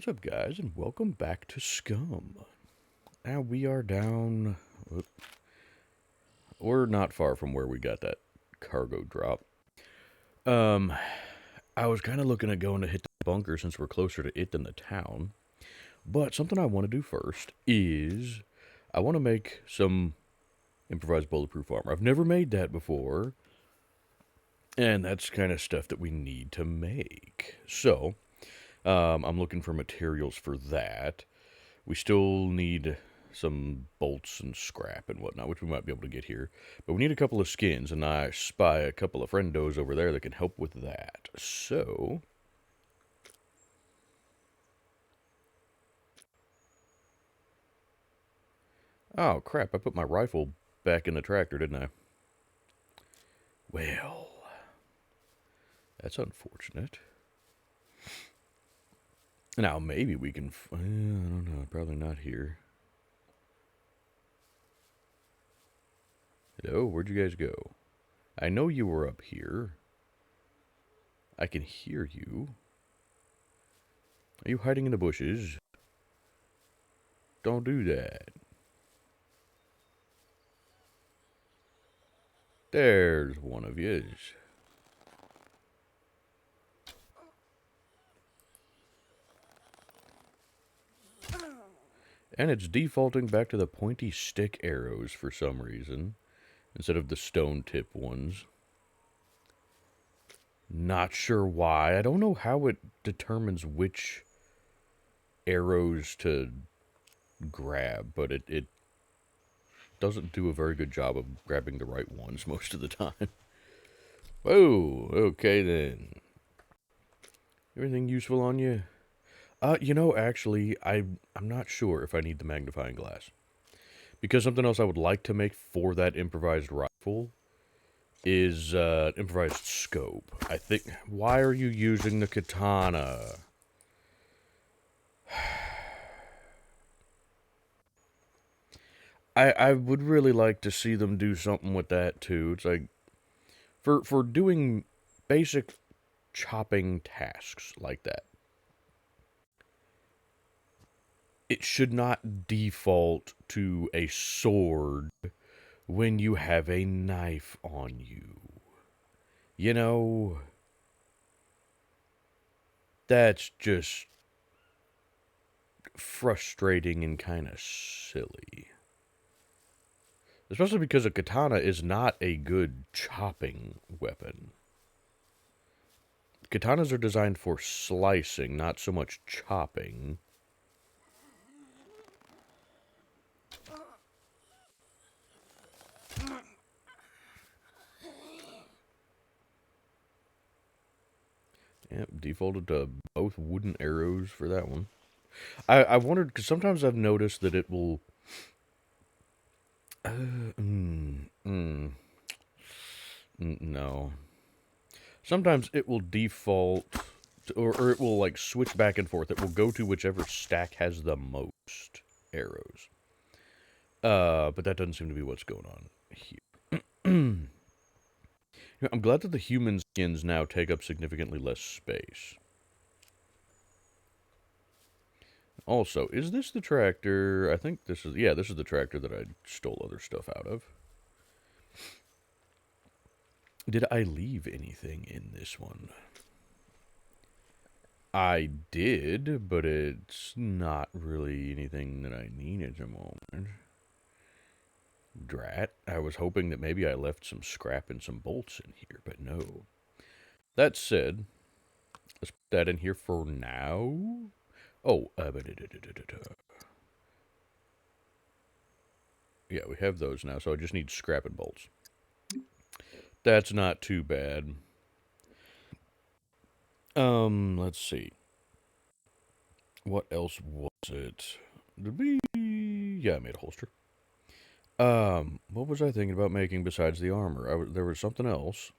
What's up, guys, and welcome back to SCUM. Now we are down. We're not far from where we got that cargo drop. Um, I was kind of looking at going to hit the bunker since we're closer to it than the town. But something I want to do first is I want to make some improvised bulletproof armor. I've never made that before, and that's kind of stuff that we need to make. So, I'm looking for materials for that. We still need some bolts and scrap and whatnot, which we might be able to get here. But we need a couple of skins, and I spy a couple of friendos over there that can help with that. So, oh crap, I put my rifle back in the tractor, didn't I? Well, that's unfortunate. Now, maybe we can... I don't know, probably not here. Hello, where'd you guys go? I know you were up here. I can hear you. Are you hiding in the bushes? Don't do that. There's one of yous. And it's defaulting back to the pointy stick arrows for some reason, instead of the stone tip ones. Not sure why. I don't know how it determines which arrows to grab, but it doesn't do a very good job of grabbing the right ones most of the time. Whoa, okay then. Everything useful on you? Actually, I'm not sure if I need the magnifying glass. Because something else I would like to make for that improvised rifle is improvised scope. I think... Why are you using the katana? I would really like to see them do something with that, too. It's like... For doing basic chopping tasks like that, it should not default to a sword when you have a knife on you. You know, that's just frustrating and kind of silly. Especially because a katana is not a good chopping weapon. Katanas are designed for slicing, not so much chopping. Yep, defaulted to both wooden arrows for that one. I wondered, because sometimes I've noticed that it will... no. Sometimes it will default, or it will, like, switch back and forth. It will go to whichever stack has the most arrows. But that doesn't seem to be what's going on here. I'm glad that the human skins now take up significantly less space. Also, is this the tractor? I think this is... Yeah, this is the tractor that I stole other stuff out of. Did I leave anything in this one? I did, but it's not really anything that I need at the moment. Drat. I was hoping that maybe I left some scrap and some bolts in here, but no. That said, let's put that in here for now. Oh, yeah, we have those now, so I just need scrap and bolts. That's not too bad. Let's see. What else was it? Yeah, I made a holster. What was I thinking about making besides the armor? There was something else.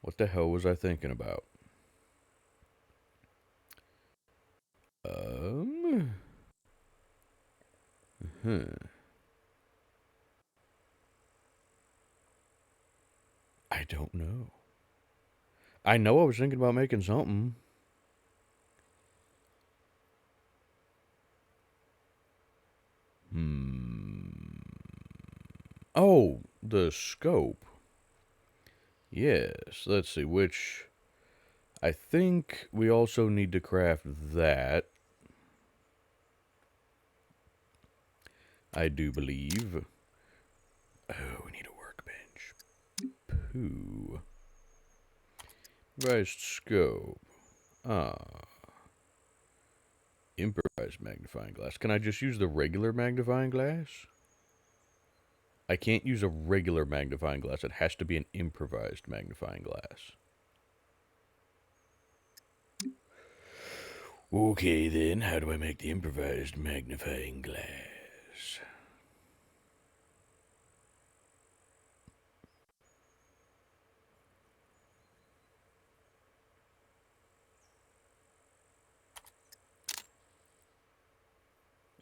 What the hell was I thinking about? I don't know. I know I was thinking about making something. Oh, the scope. Yes, let's see, which... I think we also need to craft that. I do believe. Oh, we need a workbench. Pooh. Improvised scope. Ah. Improvised magnifying glass. Can I just use the regular magnifying glass? I can't use a regular magnifying glass. It has to be an improvised magnifying glass. Okay, then. How do I make the improvised magnifying glass?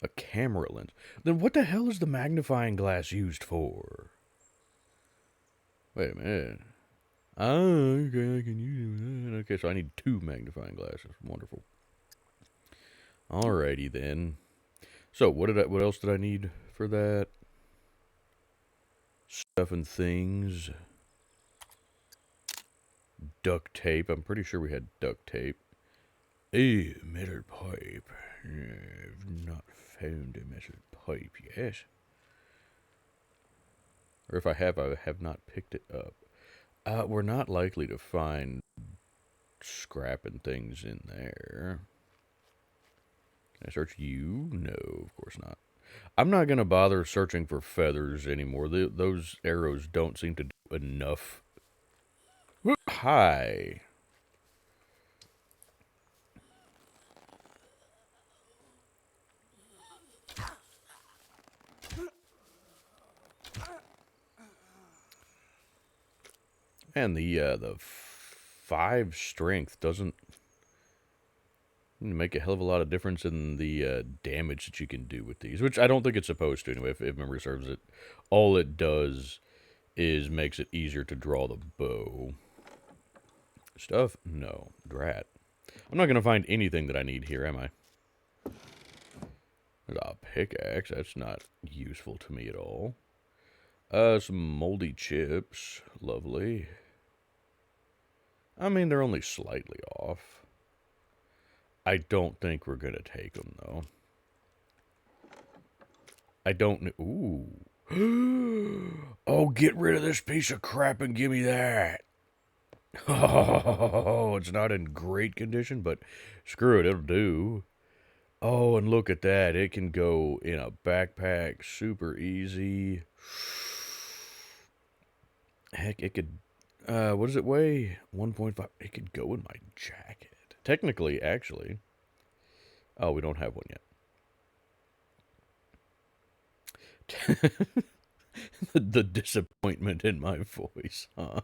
A camera lens. Then what the hell is the magnifying glass used for? Wait a minute. Oh, okay, I can use it. Okay, so I need 2 magnifying glasses. Wonderful. Alrighty then. So what else did I need for that? Stuff and things. Duct tape. I'm pretty sure we had duct tape. A metal pipe. I've not found a metal pipe yet. Or if I have not picked it up. We're not likely to find scrap and things in there. Can I search you? No, of course not. I'm not going to bother searching for feathers anymore. Those arrows don't seem to do enough. Hi. And the 5 strength doesn't make a hell of a lot of difference in the damage that you can do with these, which I don't think it's supposed to anyway, if memory serves it. All it does is makes it easier to draw the bow. Stuff? No. Drat. I'm not going to find anything that I need here, am I? There's a pickaxe. That's not useful to me at all. Some moldy chips. Lovely. I mean, they're only slightly off. I don't think we're going to take them, though. I don't... Ooh. Oh, get rid of this piece of crap and give me that. Oh, it's not in great condition, but screw it, it'll do. Oh, and look at that. It can go in a backpack super easy. Heck, it could... what does it weigh? 1.5. It could go in my jacket. Technically, actually. Oh, we don't have one yet. The disappointment in my voice, huh?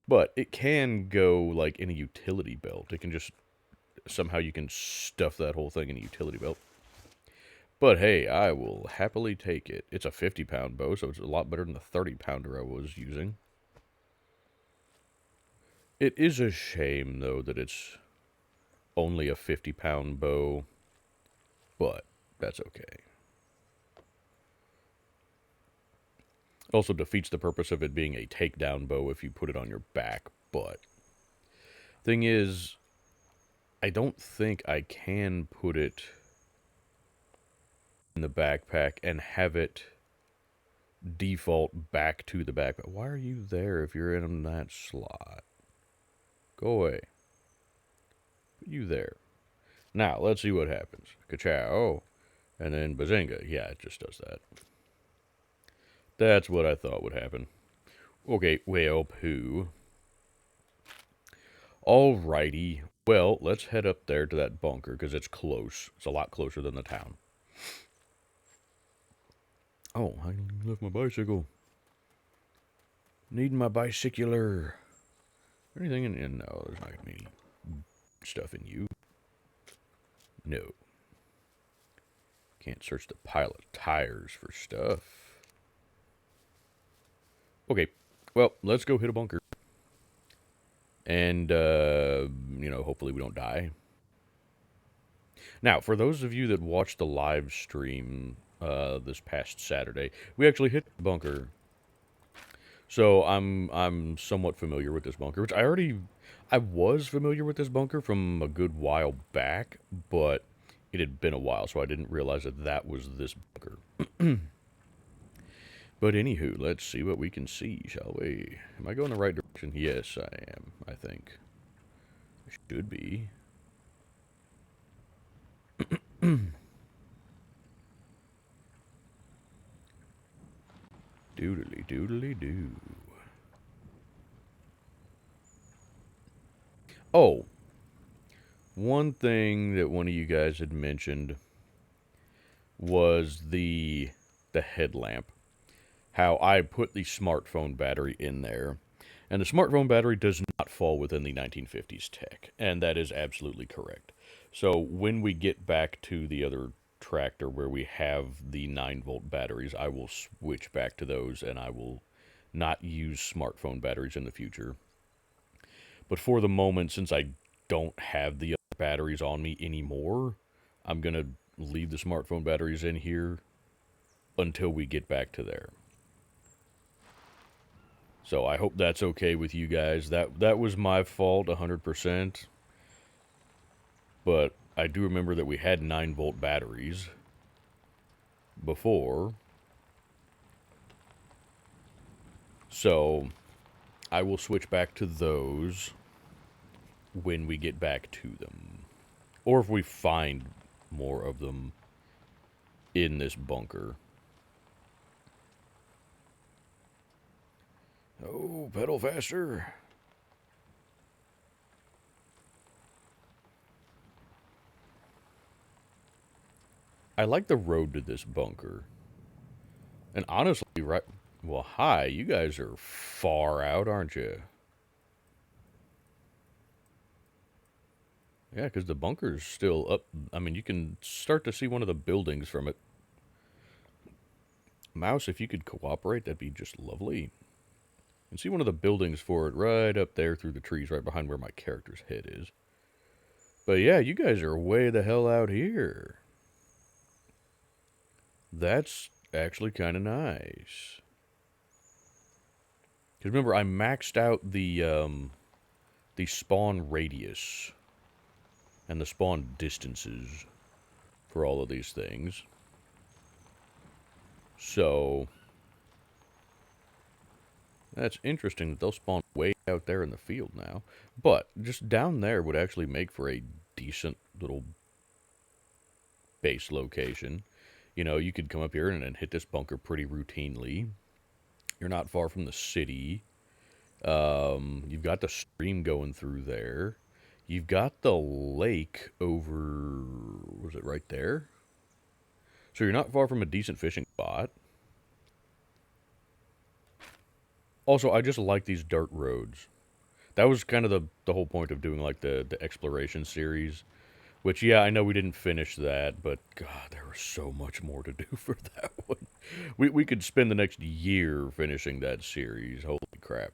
But it can go, like, in a utility belt. It can just... Somehow you can stuff that whole thing in a utility belt. But hey, I will happily take it. It's a 50-pound bow, so it's a lot better than the 30-pounder I was using. It is a shame, though, that it's only a 50-pound bow. But that's okay. Also defeats the purpose of it being a takedown bow if you put it on your back. But thing is, I don't think I can put it in the backpack and have it default back to the backpack. Why are you there if you're in that slot? Go away. Put you there. Now, let's see what happens. Ka-chow. And then bazinga. Yeah, it just does that. That's what I thought would happen. Okay, well, poo. Alrighty. Well, let's head up there to that bunker, because it's close. It's a lot closer than the town. Oh, I left my bicycle. Need my bicycular. Anything in... No, there's not going to be any stuff in you. No. Can't search the pile of tires for stuff. Okay. Well, let's go hit a bunker. And, hopefully we don't die. Now, for those of you that watched the live stream this past Saturday, we actually hit the bunker. So I'm somewhat familiar with this bunker, which I was familiar with this bunker from a good while back, but it had been a while, so I didn't realize that that was this bunker. But anywho, let's see what we can see, shall we? Am I going the right direction? Yes, I am, I think. I should be. Doodly doodly doo. Oh, one thing that one of you guys had mentioned was the headlamp. How I put the smartphone battery in there. And the smartphone battery does not fall within the 1950s tech, and that is absolutely correct. So when we get back to the other tractor where we have the 9-volt batteries, I will switch back to those and I will not use smartphone batteries in the future. But for the moment, since I don't have the other batteries on me anymore, I'm going to leave the smartphone batteries in here until we get back to there. So I hope that's okay with you guys. That was my fault 100%. But I do remember that we had 9-volt batteries before. So I will switch back to those when we get back to them. Or if we find more of them in this bunker. Oh, pedal faster. I like the road to this bunker. And honestly, right... Well, hi, you guys are far out, aren't you? Yeah, because the bunker's still up. I mean, you can start to see one of the buildings from it. Mouse, if you could cooperate, that'd be just lovely. And see one of the buildings for it right up there through the trees, right behind where my character's head is. But yeah, you guys are way the hell out here. That's actually kind of nice. Because remember, I maxed out the spawn radius and the spawn distances for all of these things. So that's interesting that they'll spawn way out there in the field now. But just down there would actually make for a decent little base location. You know, you could come up here and hit this bunker pretty routinely. You're not far from the city. You've got the stream going through there. You've got the lake over... Was it right there? So you're not far from a decent fishing spot. Also, I just like these dirt roads. That was kind of the whole point of doing like the exploration series. Which, yeah, I know we didn't finish that, but God, there was so much more to do for that one. We could spend the next year finishing that series. Holy crap.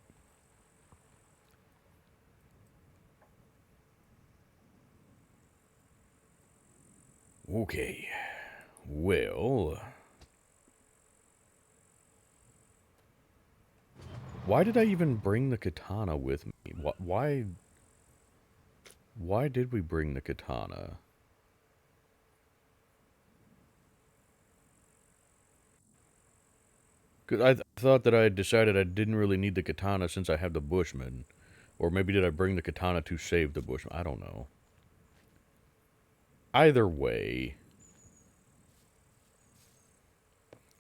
Okay. Well... Why did I even bring the katana with me? Why did we bring the katana? Because I thought that I had decided I didn't really need the katana since I have the Bushman. Or maybe did I bring the katana to save the Bushman? I don't know. Either way,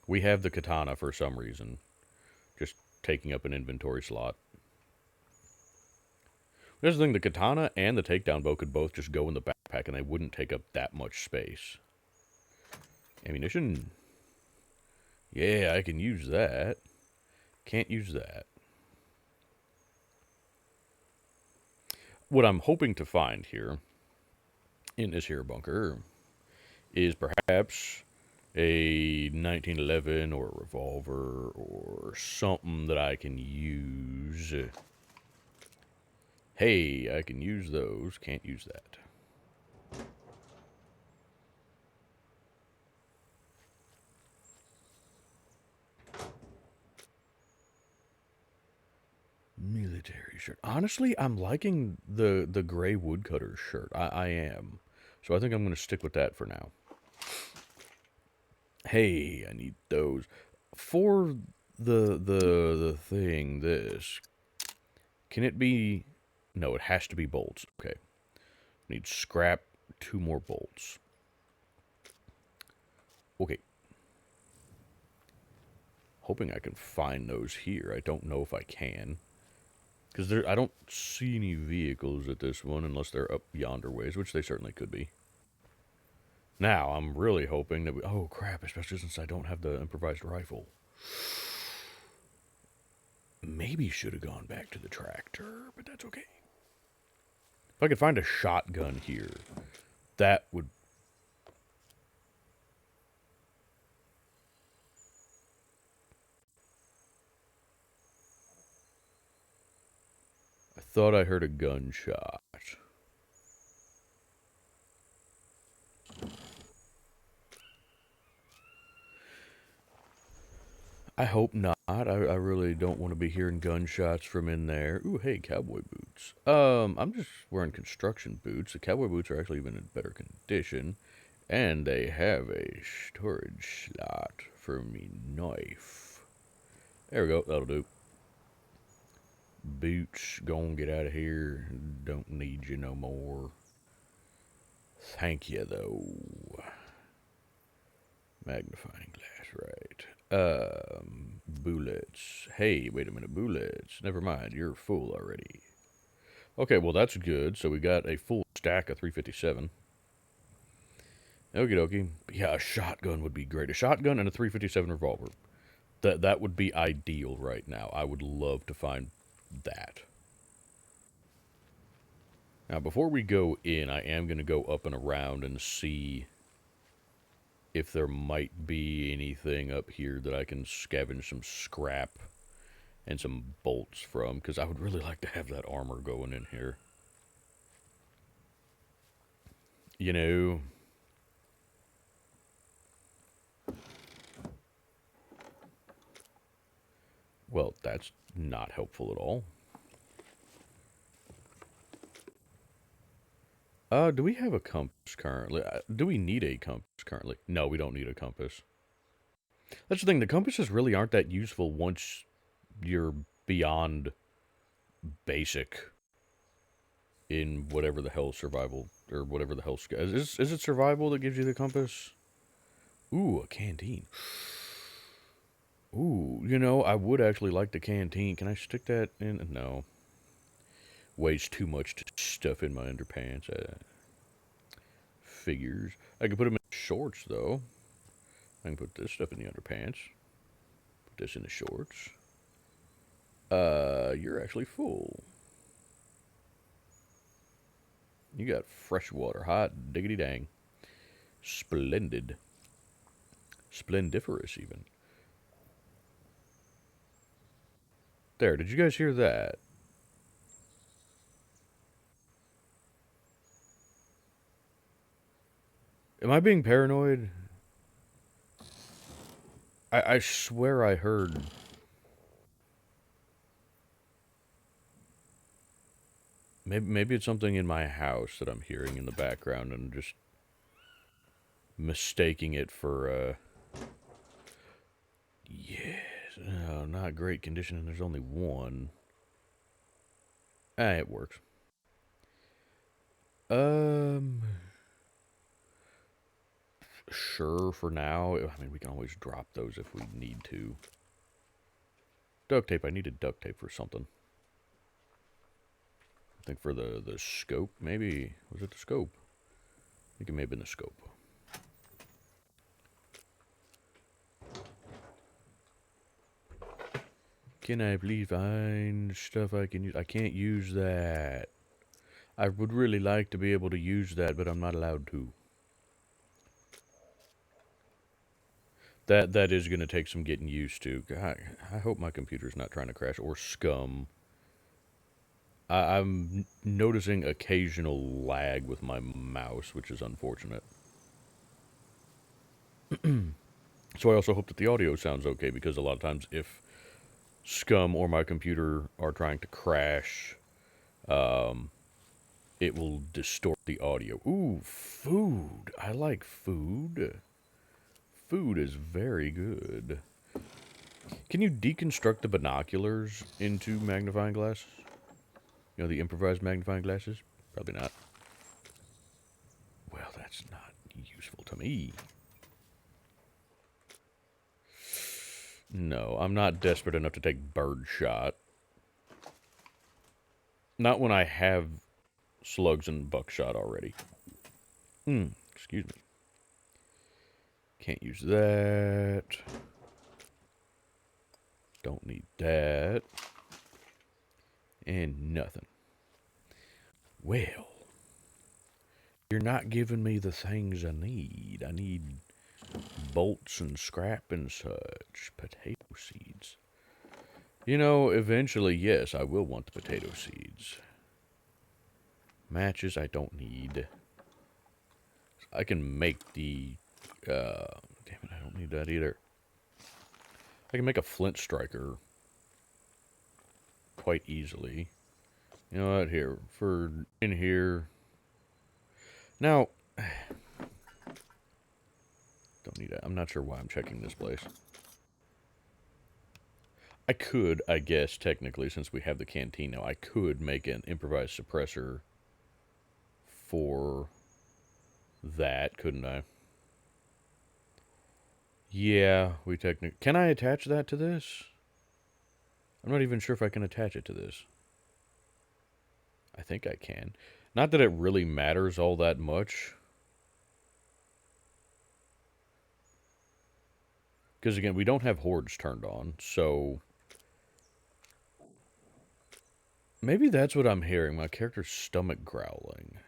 we have the katana for some reason. Just taking up an inventory slot. There's the thing, the katana and the takedown bow could both just go in the backpack and they wouldn't take up that much space. Ammunition. Yeah, I can use that. Can't use that. What I'm hoping to find here, in this here bunker, is perhaps a 1911 or a revolver or something that I can use. Hey, I can use those. Can't use that. military shirt. Honestly, I'm liking the gray woodcutter shirt. I am. So I think I'm going to stick with that for now. Hey, I need those. For the thing, this. Can it be... No, it has to be bolts. Okay. Need scrap, 2 more bolts. Okay. Hoping I can find those here. I don't know if I can. Because I don't see any vehicles at this one unless they're up yonder ways, which they certainly could be. Now, I'm really hoping that we... Oh, crap, especially since I don't have the improvised rifle. Maybe should have gone back to the tractor, but that's okay. If I could find a shotgun here, that would... I thought I heard a gunshot. I hope not. I really don't want to be hearing gunshots from in there. Ooh, hey, cowboy boots. I'm just wearing construction boots. The cowboy boots are actually even in better condition. And they have a storage slot for me knife. There we go, that'll do. Boots, gonna get out of here. Don't need you no more. Thank you, though. Magnifying glass, right. Bullets. Hey, wait a minute, bullets. Never mind, you're full already. Okay, well that's good. So we got a full stack of 357. Okie dokie. Yeah, a shotgun would be great. A shotgun and a 357 revolver. That would be ideal right now. I would love to find that. Now, before we go in, I am going to go up and around and see if there might be anything up here that I can scavenge some scrap and some bolts from, because I would really like to have that armor going in here. You know... Well, that's not helpful at all. Do we have a compass currently? Do we need a compass currently? No, we don't need a compass. That's the thing, the compasses really aren't that useful once you're beyond basic in whatever the hell survival, or whatever the hell... Is it survival that gives you the compass? Ooh, a canteen. Ooh, you know, I would actually like the canteen. Can I stick that in? No. Weighs too much to stuff in my underpants. Figures. I can put them in shorts, though. I can put this stuff in the underpants. Put this in the shorts. You're actually full. You got fresh water. Hot diggity dang. Splendid. Splendiferous, even. There, did you guys hear that? Am I being paranoid? I swear I heard... Maybe it's something in my house that I'm hearing in the background and just mistaking it for, Yes. Oh, not great condition, and there's only one. It works. Sure, for now. I mean, we can always drop those if we need to. Duct tape. I needed duct tape for something. I think for the scope, maybe. Was it the scope? I think it may have been the scope. Can I please find stuff I can use? I can't use that. I would really like to be able to use that, but I'm not allowed to. That is going to take some getting used to. God, I hope my computer's not trying to crash, or SCUM. I'm noticing occasional lag with my mouse, which is unfortunate. So I also hope that the audio sounds okay, because a lot of times if SCUM or my computer are trying to crash, it will distort the audio. Ooh, food. I like food. Food is very good. Can you deconstruct the binoculars into magnifying glasses? You know, the improvised magnifying glasses? Probably not. Well, that's not useful to me. No, I'm not desperate enough to take birdshot. Not when I have slugs and buckshot already. Excuse me. Can't use that. Don't need that. And nothing. Well, you're not giving me the things I need. I need bolts and scrap and such. Potato seeds. You know, eventually, yes, I will want the potato seeds. Matches I don't need. I can make the... damn it, I don't need that either. I can make a flint striker quite easily. You know what, here, for in here. Now, don't need that. I'm not sure why I'm checking this place. I could, I guess, technically, since we have the canteen now, I could make an improvised suppressor for that, couldn't I? Yeah, we technically... Can I attach that to this? I'm not even sure if I can attach it to this. I think I can. Not that it really matters all that much. Because, again, we don't have hordes turned on, so... Maybe that's what I'm hearing. My character's stomach growling.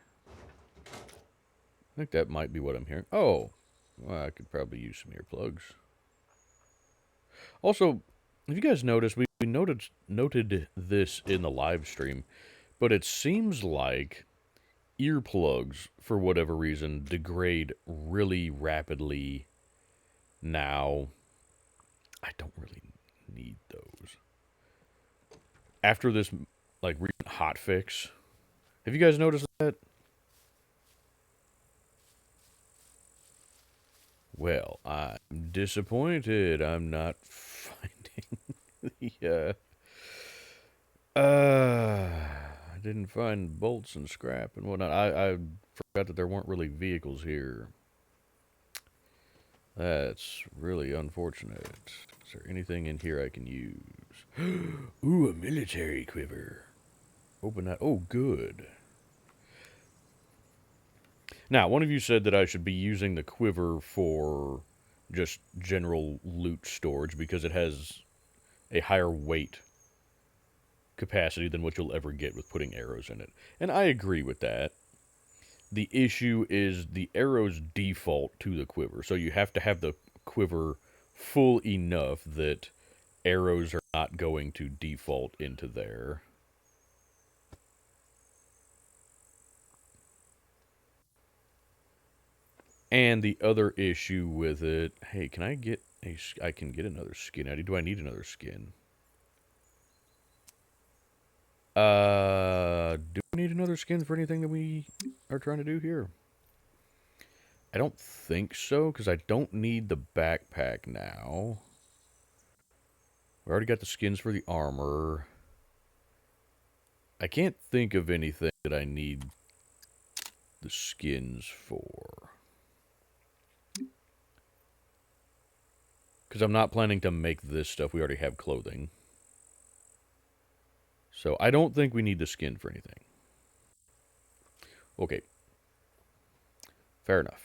I think that might be what I'm hearing. Oh, well, I could probably use some earplugs. Also, if you guys noticed, we noted this in the live stream, but it seems like earplugs, for whatever reason, degrade really rapidly now. I don't really need those. After this, like, recent hotfix, have you guys noticed that? Well, I'm disappointed. I'm not finding the, I didn't find bolts and scrap and whatnot. I forgot that there weren't really vehicles here. That's really unfortunate. Is there anything in here I can use? Ooh, a military quiver. Open that. Oh, good. Now, one of you said that I should be using the quiver for just general loot storage because it has a higher weight capacity than what you'll ever get with putting arrows in it. And I agree with that. The issue is the arrows default to the quiver, so you have to have the quiver full enough that arrows are not going to default into there. And the other issue with it... Hey, can I get a... I can get another skin. Do I need another skin? Do we need another skin for anything that we are trying to do here? I don't think so, because I don't need the backpack now. We already got the skins for the armor. I can't think of anything that I need the skins for. Because I'm not planning to make this stuff. We already have clothing. So I don't think we need the skin for anything. Okay. Fair enough.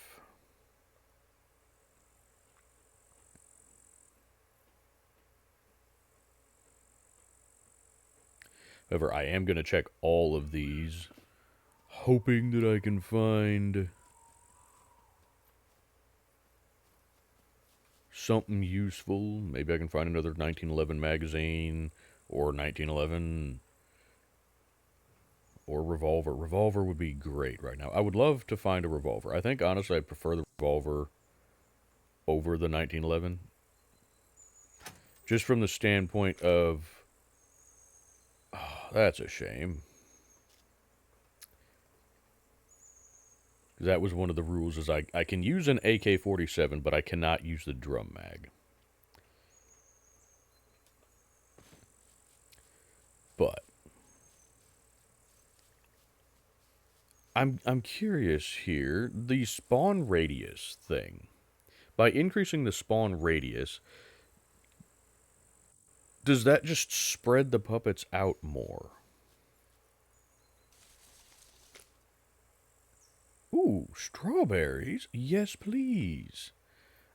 However, I am going to check all of these, hoping that I can find something useful. Maybe I can find another 1911 magazine, or 1911, or revolver. Revolver would be great right now. I would love to find a revolver. I think, honestly, I'd prefer the revolver over the 1911. Just from the standpoint of, oh, that's a shame. That was one of the rules is I can use an AK-47, but I cannot use the drum mag. But I'm curious here. The spawn radius thing. By increasing the spawn radius, does that just spread the puppets out more? Ooh, strawberries? Yes, please.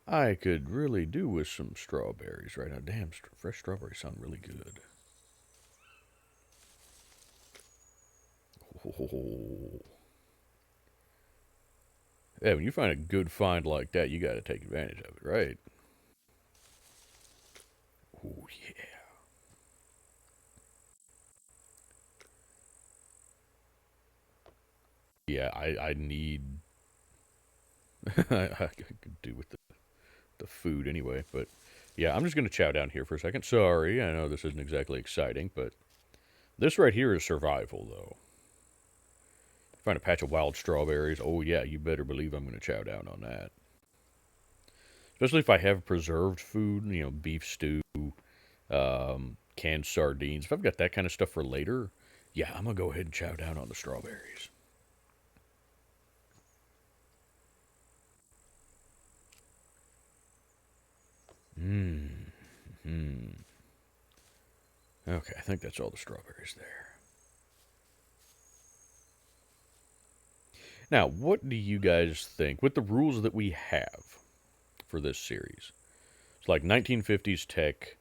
I could really do with some strawberries right now. Damn, fresh strawberries sound really good. Oh. Yeah, when you find a good find like that, you got to take advantage of it, right? Oh, yeah. Yeah, I need. I could do with the food anyway, but yeah, I'm just going to chow down here for a second. Sorry, I know this isn't exactly exciting, but this right here is survival, though. Find a patch of wild strawberries. Oh, yeah, you better believe I'm going to chow down on that. Especially if I have preserved food, you know, beef stew, canned sardines. If I've got that kind of stuff for later, yeah, I'm going to go ahead and chow down on the strawberries. Okay, I think that's all the strawberries there. Now, what do you guys think with the rules that we have for this series? It's like 1950s tech,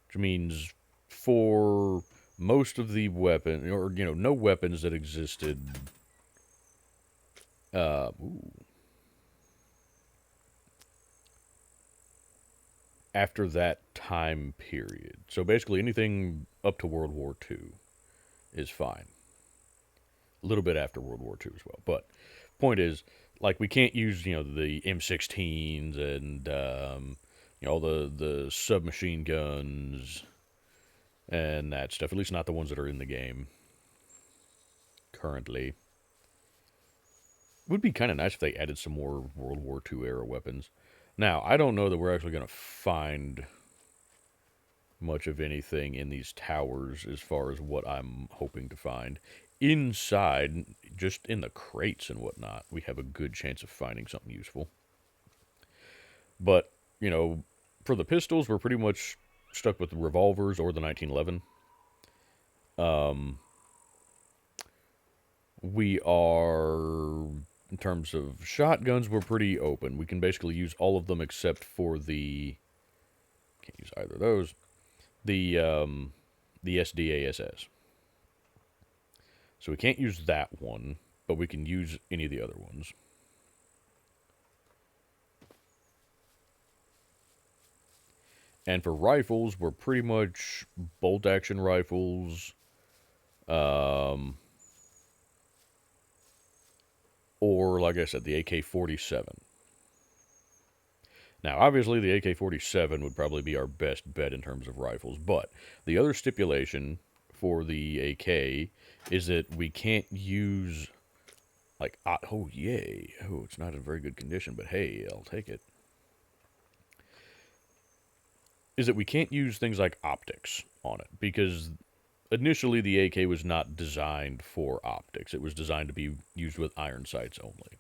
which means for most of the weapon, or you know, no weapons that existed. Ooh, after that time period. So basically, anything up to World War II is fine. A little bit after World War II as well, but point is, like, we can't use the M16s and all the submachine guns and that stuff. At least not the ones that are in the game currently. It would be kind of nice if they added some more World War II era weapons. Now, I don't know that we're actually going to find much of anything in these towers as far as what I'm hoping to find. Inside, just in the crates and whatnot, we have a good chance of finding something useful. But, for the pistols, we're pretty much stuck with the revolvers or the 1911. We are, in terms of shotguns, we're pretty open. We can basically use all of them except for the, can't use either of those, the SDASS. So we can't use that one, but we can use any of the other ones. And for rifles, we're pretty much bolt-action rifles, or, like I said, the AK-47. Now, obviously, the AK-47 would probably be our best bet in terms of rifles, but the other stipulation for the AK is that we can't use, like, oh, yay. Oh, it's not in very good condition, but hey, I'll take it. Is that we can't use things like optics on it, because initially the AK was not designed for optics. It was designed to be used with iron sights only.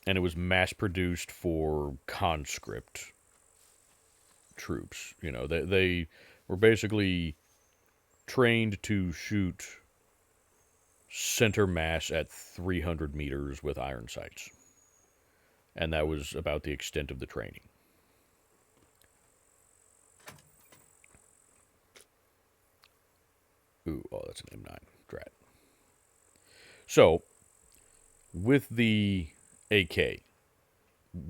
And it was mass-produced for conscript troops. They were basically trained to shoot center mass at 300 meters with iron sights. And that was about the extent of the training. Ooh, oh, that's an M9. Drat. So, with the AK,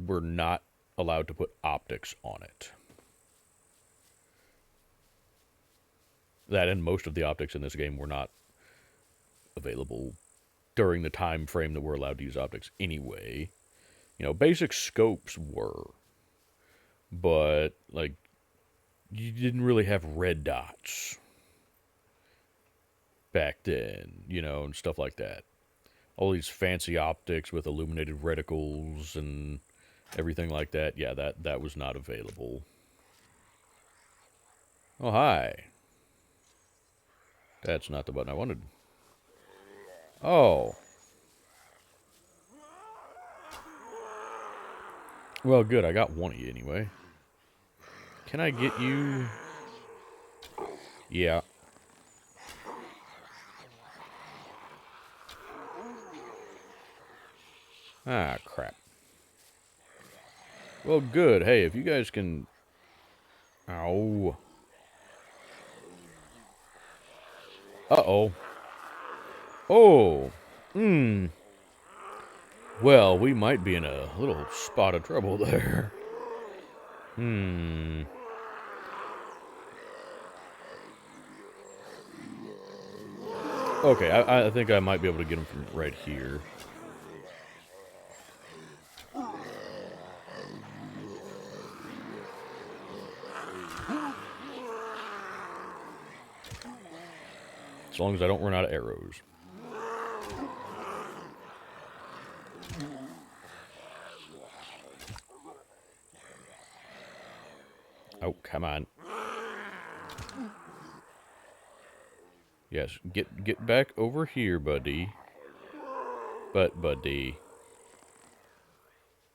we're not allowed to put optics on it. That and most of the optics in this game were not available during the time frame that we're allowed to use optics anyway. Basic scopes were, but like you didn't really have red dots back then, and stuff like that. All these fancy optics with illuminated reticles and everything like that. Yeah, that was not available. Oh, hi. That's not the button I wanted. Oh. Well, good. I got one of you anyway. Can I get you? Yeah. Ah, crap. Well, good. Hey, if you guys can... Ow. Uh-oh. Oh. Hmm. Well, we might be in a little spot of trouble there. Hmm. Okay, I think I might be able to get him from right here. As long as I don't run out of arrows. Oh, come on. Yes, get back over here, buddy. Buddy.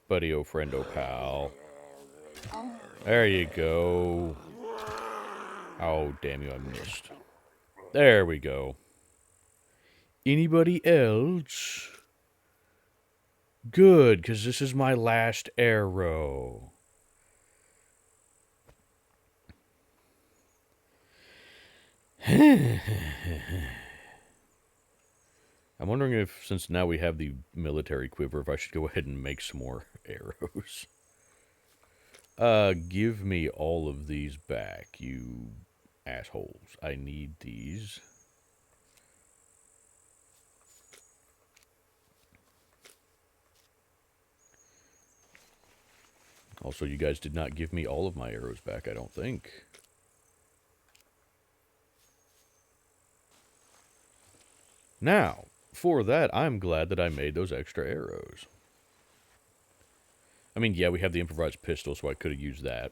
Buddy, oh friend, oh pal. There you go. Oh, damn you, I missed. There we go. Anybody else? Good, because this is my last arrow. I'm wondering if, since now we have the military quiver, if I should go ahead and make some more arrows. Give me all of these back, you assholes. I need these. Also, you guys did not give me all of my arrows back, I don't think. Now, for that, I'm glad that I made those extra arrows. I mean, yeah, we have the improvised pistol, so I could have used that.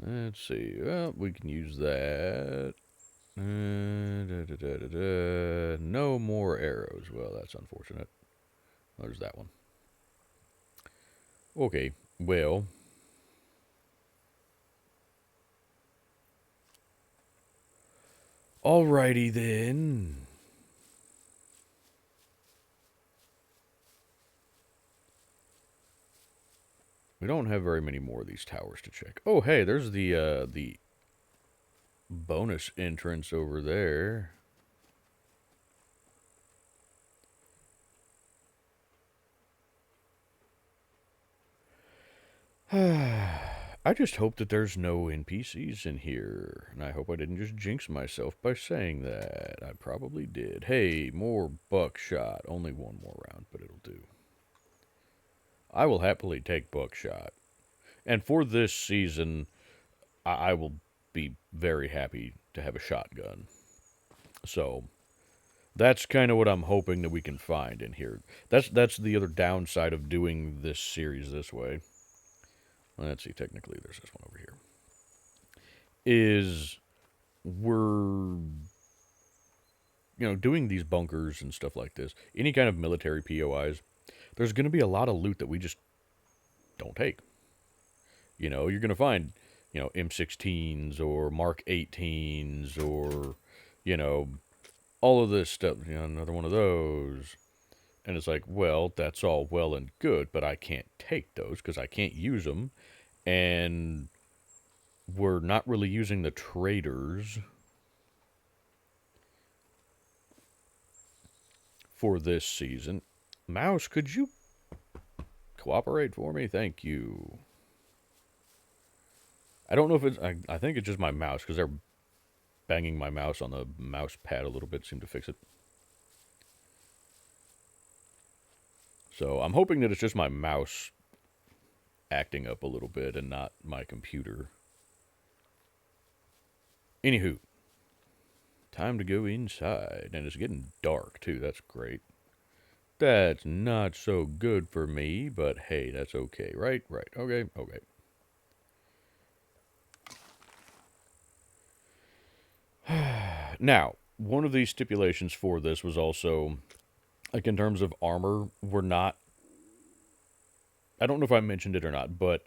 Let's see. Well, we can use that. No more arrows. Well, that's unfortunate. There's that one. Okay, well. Alrighty then. We don't have very many more of these towers to check. Oh, hey, there's the bonus entrance over there. I just hope that there's no NPCs in here. And I hope I didn't just jinx myself by saying that. I probably did. Hey, more buckshot. Only one more round, but it'll do. I will happily take buckshot. And for this season, I will be very happy to have a shotgun. So that's kind of what I'm hoping that we can find in here. That's the other downside of doing this series this way. Let's see, technically there's this one over here. Is we're doing these bunkers and stuff like this. Any kind of military POIs, there's going to be a lot of loot that we just don't take. You're going to find, M16s or Mark 18s or, all of this stuff. Another one of those. And it's like, well, that's all well and good, but I can't take those because I can't use them. And we're not really using the traders for this season. Mouse, could you cooperate for me? Thank you. I don't know if it's... I think it's just my mouse, because they're banging my mouse on the mouse pad a little bit seemed to fix it. So I'm hoping that it's just my mouse acting up a little bit and not my computer. Anywho, time to go inside. And it's getting dark, too. That's great. That's not so good for me, but hey, that's okay. Right? Okay. Now, one of the stipulations for this was also, like, in terms of armor, we're not, I don't know if I mentioned it or not, but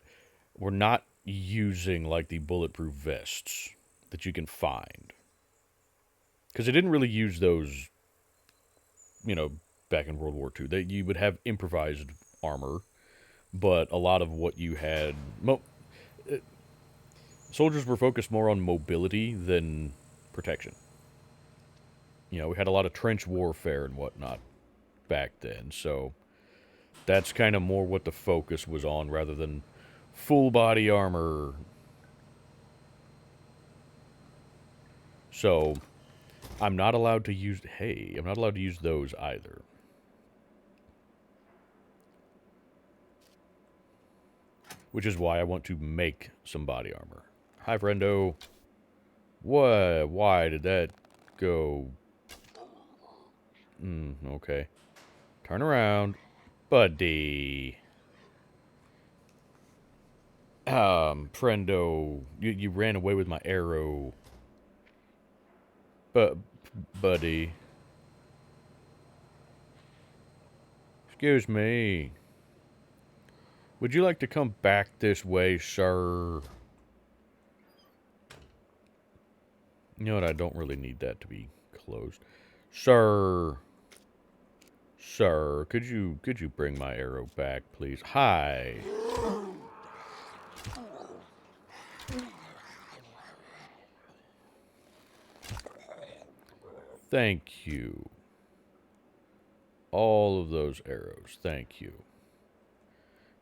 we're not using, like, the bulletproof vests that you can find. Because they didn't really use those, back in World War II. You would have improvised armor, but a lot of what you had, soldiers were focused more on mobility than protection. We had a lot of trench warfare and whatnot back then, so that's kind of more what the focus was on rather than full body armor. So I'm not allowed to use those either. Which is why I want to make some body armor. Hi, friendo. What? Why did that go? Okay. Turn around. Buddy. Friendo. You ran away with my arrow. Buddy. Excuse me. Would you like to come back this way, sir? You know what? I don't really need that to be closed. Sir, could you bring my arrow back, please? Hi. Thank you. All of those arrows. Thank you.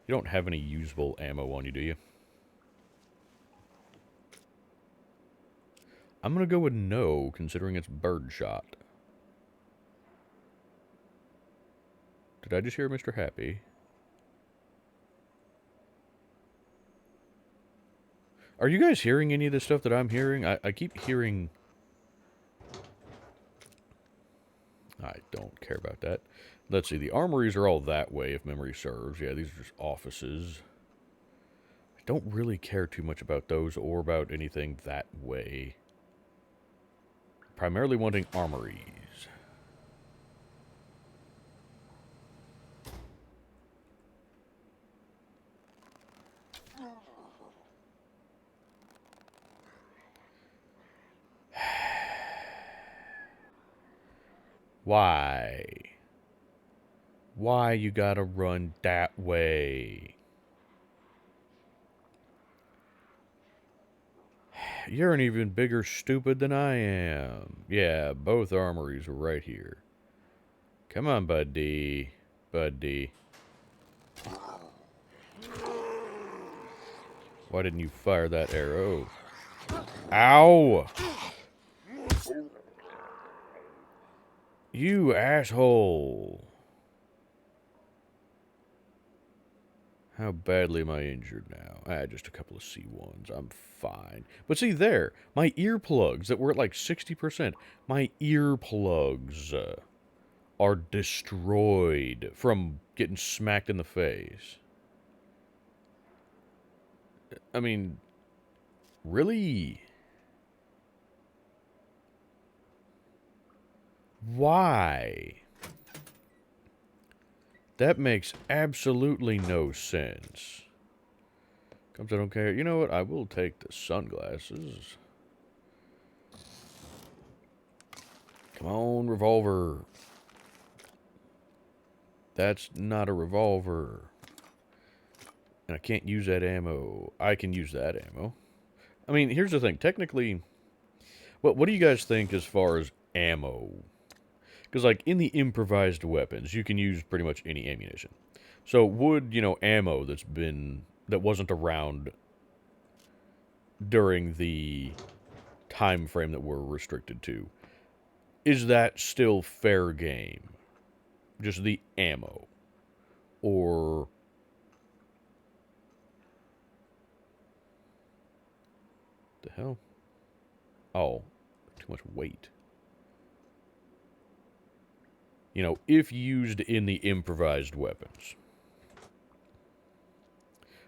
You don't have any usable ammo on you, do you? I'm going to go with no, considering it's birdshot. Did I just hear Mr. Happy? Are you guys hearing any of the stuff that I'm hearing? I keep hearing... I don't care about that. Let's see, the armories are all that way, if memory serves. Yeah, these are just offices. I don't really care too much about those or about anything that way. Primarily wanting armories. Why? Why you gotta run that way? You're an even bigger stupid than I am. Yeah, both armories are right here. Come on, buddy. Buddy. Why didn't you fire that arrow? Ow! You asshole. How badly am I injured now? Just a couple of C1s. I'm fine. But see there, my earplugs that were at like 60%, my earplugs are destroyed from getting smacked in the face. I mean, really? Why? That makes absolutely no sense. Comes I don't care. You know what? I will take the sunglasses. Come on, revolver. That's not a revolver. And I can't use that ammo. I can use that ammo. I mean, here's the thing. Technically, what do you guys think as far as ammo? Because, like, in the improvised weapons, you can use pretty much any ammunition. So, would, ammo that wasn't around during the time frame that we're restricted to. Is that still fair game? Just the ammo? Or... the hell? Oh, too much weight. You know, if used in the improvised weapons.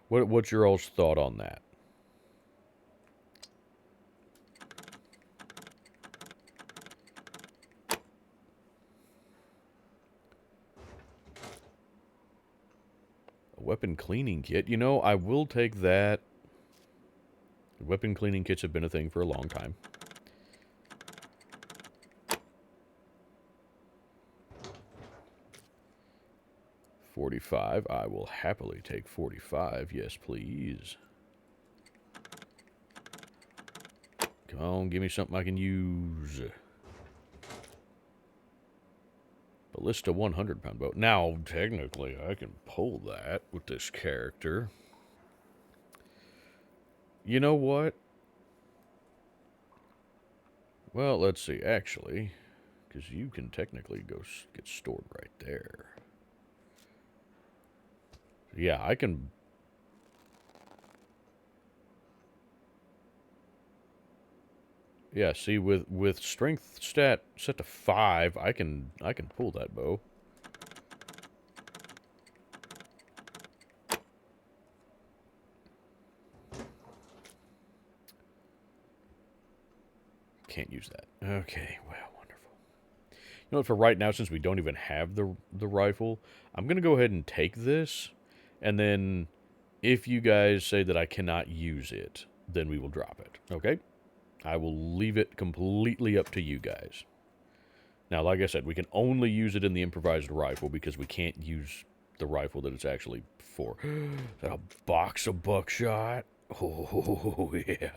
What's your all's thought on that? A weapon cleaning kit. You know, I will take that. Weapon cleaning kits have been a thing for a long time. $45. I will happily take 45. Yes, please. Come on, give me something I can use. Ballista 100-pound bow. Now, technically, I can pull that with this character. You know what? Well, let's see. Actually, because you can technically go get stored right there. Yeah, I can... yeah, see, with strength stat set to 5, I can pull that bow. Can't use that. Okay, well, wonderful. You know what, for right now, since we don't even have the rifle, I'm going to go ahead and take this, and then if you guys say that I cannot use it, then we will drop it, okay? I will leave it completely up to you guys. Now, like I said, we can only use it in the improvised rifle because we can't use the rifle that it's actually for. Is that a box of buckshot? Oh, yeah.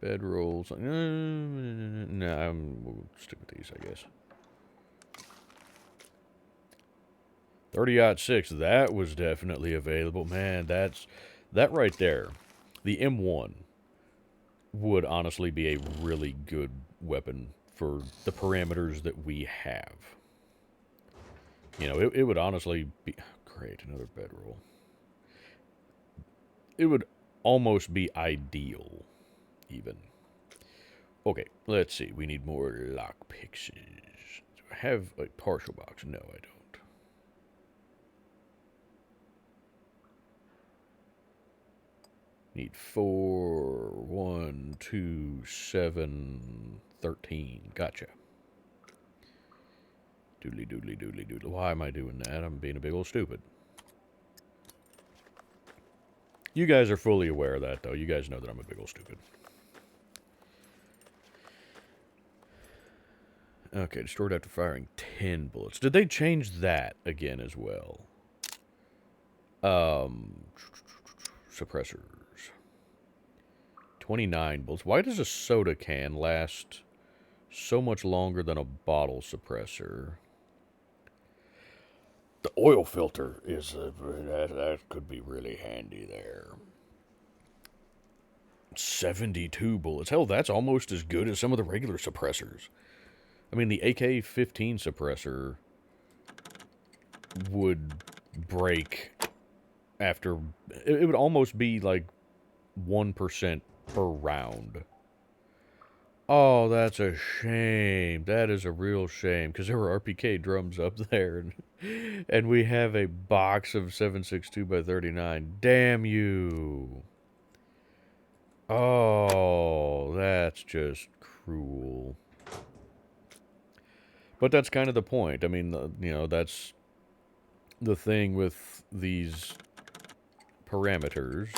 Bedrolls. No, we'll stick with these, I guess. 30-06, that was definitely available. Man, that right there. The M1 would honestly be a really good weapon for the parameters that we have. You know, it would honestly be... great, another bedroll. It would almost be ideal, even. Okay, let's see. We need more lockpicks. Do I have a partial box? No, I don't. Need 4, 1, 2, 7, 13. Gotcha. Doodly doodly doodly doodly. Why am I doing that? I'm being a big old stupid. You guys are fully aware of that, though. You guys know that I'm a big old stupid. Okay, destroyed after firing 10 bullets. Did they change that again as well? Suppressors. 29 bullets. Why does a soda can last so much longer than a bottle suppressor? The oil filter is... that could be really handy there. 72 bullets. Hell, that's almost as good as some of the regular suppressors. I mean, the AK-15 suppressor would break after... it would almost be like 1% per round. Oh, that's a shame. That is a real shame, because there were RPK drums up there, and we have a box of 7.62 by 39. Damn you. Oh, that's just cruel. But that's kind of the point. I mean, you know, that's the thing with these parameters.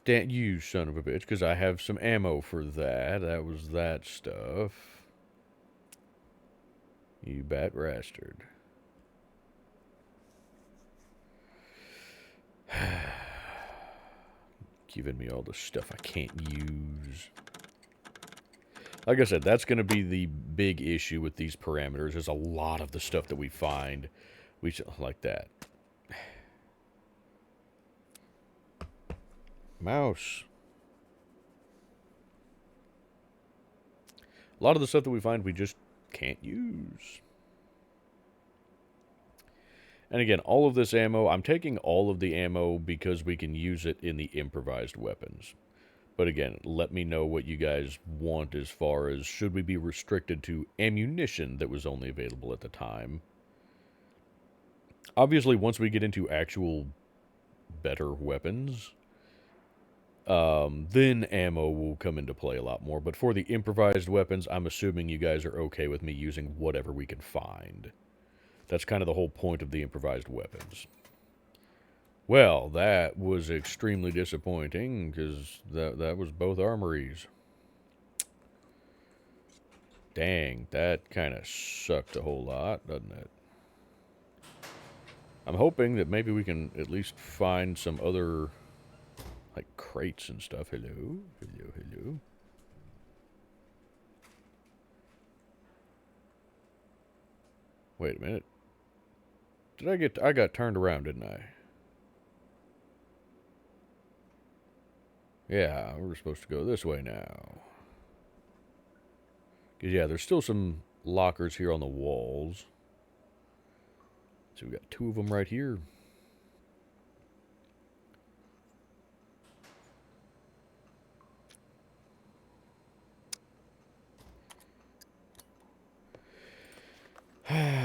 Damn you, son of a bitch, because I have some ammo for that. That was that stuff. You bat bastard. Giving me all the stuff I can't use. Like I said, that's going to be the big issue with these parameters. Is a lot of the stuff that we find We should, like that. Mouse. A lot of the stuff that we find we just can't use. And again, all of this ammo, I'm taking all of the ammo because we can use it in the improvised weapons. But again, let me know what you guys want as far as should we be restricted to ammunition that was only available at the time. Obviously, once we get into actual better weapons, then ammo will come into play a lot more. But for the improvised weapons, I'm assuming you guys are okay with me using whatever we can find. That's kind of the whole point of the improvised weapons. Well, that was extremely disappointing, because that was both armories. Dang, that kind of sucked a whole lot, doesn't it? I'm hoping that maybe we can at least find some other, like, crates and stuff. Hello? Hello, hello? Wait a minute. I got turned around, didn't I? Yeah, we're supposed to go this way now. Because, yeah, there's still some lockers here on the walls. So we got 2 of them right here.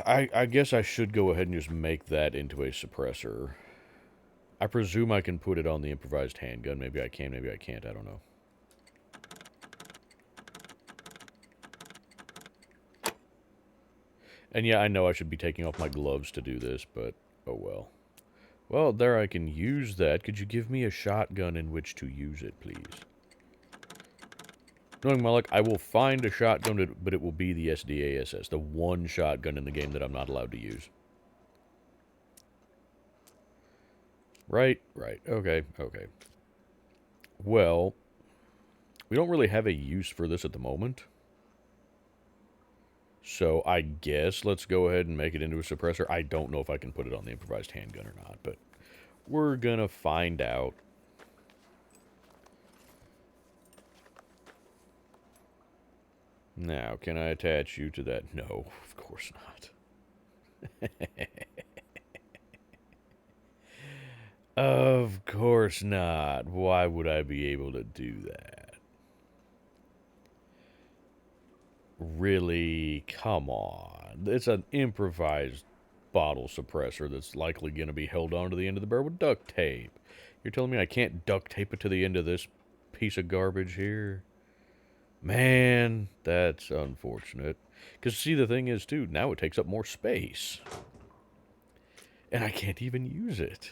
I guess I should go ahead and just make that into a suppressor. I presume I can put it on the improvised handgun. Maybe I can, maybe I can't. I don't know. And yeah, I know I should be taking off my gloves to do this, but oh well. Well, there I can use that. Could you give me a shotgun in which to use it, please? Knowing my luck, I will find a shotgun, but it will be the SDASS, the one shotgun in the game that I'm not allowed to use. Right, right. Okay, okay. Well, we don't really have a use for this at the moment. So I guess let's go ahead and make it into a suppressor. I don't know if I can put it on the improvised handgun or not, but we're gonna find out. Now, can I attach you to that? No, of course not. Of course not. Why would I be able to do that? Really? Come on. It's an improvised bottle suppressor that's likely going to be held onto the end of the barrel with duct tape. You're telling me I can't duct tape it to the end of this piece of garbage here? Man, that's unfortunate. Because, see, the thing is, too, now it takes up more space. And I can't even use it.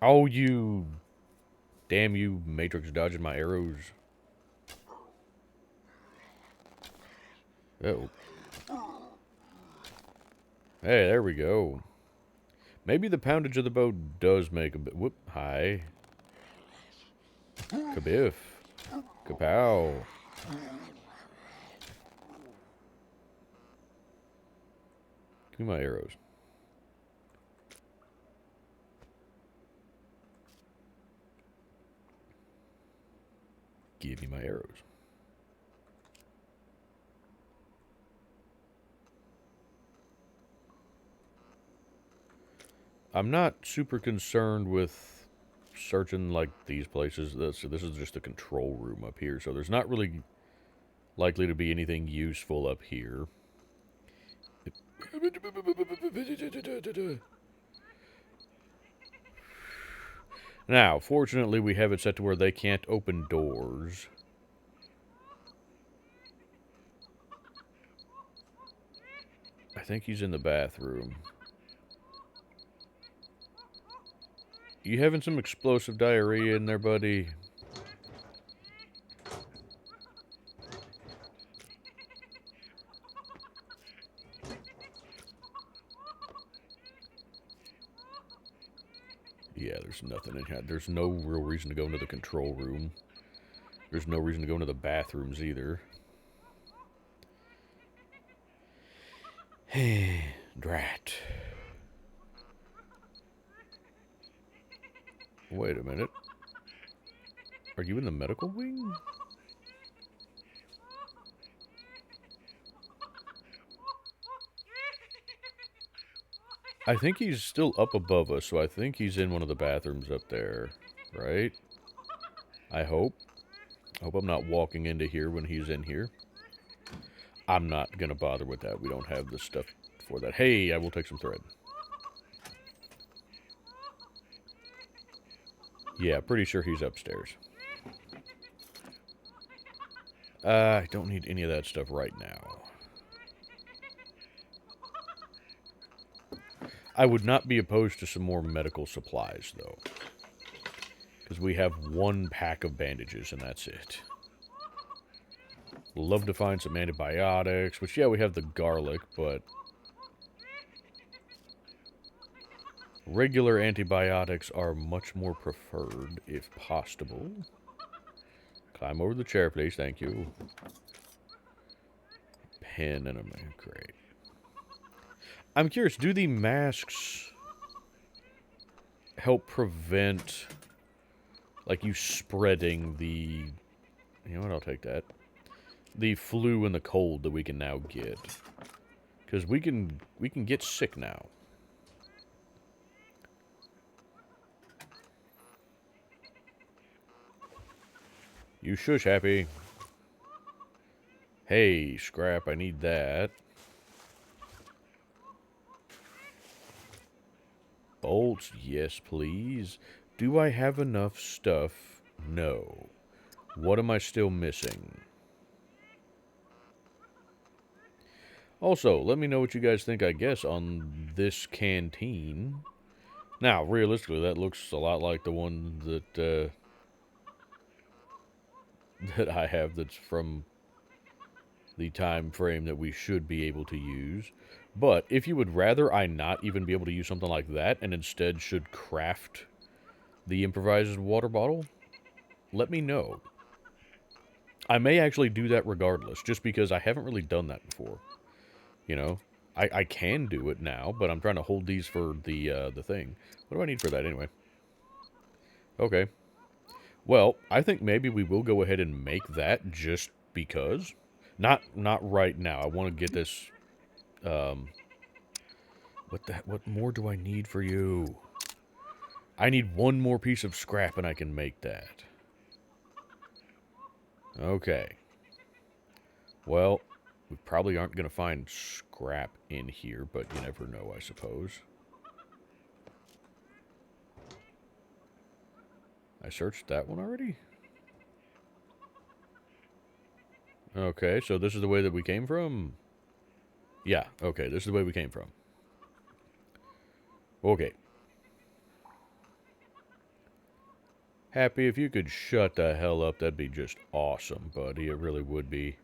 Oh, you... Damn you, Matrix dodging my arrows. Oh. Hey, there we go. Maybe the poundage of the bow does make a bit... Whoop. Hi. Kabiff. Kapow. Give me my arrows. Give me my arrows. I'm not super concerned with searching, like, these places. This is just a control room up here, so there's not really likely to be anything useful up here. Now, fortunately, we have it set to where they can't open doors. I think he's in the bathroom. You having some explosive diarrhea in there, buddy? Yeah, there's nothing in here. There's no real reason to go into the control room. There's no reason to go into the bathrooms either. Drat. Wait a minute. Are you in the medical wing? I think he's still up above us, so I think he's in one of the bathrooms up there, right? I hope. I hope I'm not walking into here when he's in here. I'm not gonna bother with that. We don't have the stuff for that. Hey, I will take some thread. Yeah, pretty sure he's upstairs. I don't need any of that stuff right now. I would not be opposed to some more medical supplies, though. Because we have one pack of bandages, and that's it. Love to find some antibiotics, which, yeah, we have the garlic, but... regular antibiotics are much more preferred, if possible. Climb over the chair, please. Thank you. Pen and a... great. I'm curious, do the masks help prevent, like, you spreading the... you know what, I'll take that. The flu and the cold that we can now get. Because we can get sick now. You shush, Happy. Hey, scrap, I need that. Bolts, yes, please. Do I have enough stuff? No. What am I still missing? Also, let me know what you guys think, I guess, on this canteen. Now, realistically, that looks a lot like the one that, that I have that's from the time frame that we should be able to use. But if you would rather I not even be able to use something like that and instead should craft the improvised water bottle, let me know. I may actually do that regardless, just because I haven't really done that before. You know, I can do it now, but I'm trying to hold these for the thing. What do I need for that anyway? Okay. Well, I think maybe we will go ahead and make that just because. Not right now. I want to get this. What more do I need for you? I need one more piece of scrap and I can make that. Okay. Well, we probably aren't going to find scrap in here, but you never know, I suppose. I searched that one already? Okay, so this is the way that we came from? Yeah, okay, this is the way we came from. Okay. Happy, if you could shut the hell up, that'd be just awesome, buddy. It really would be.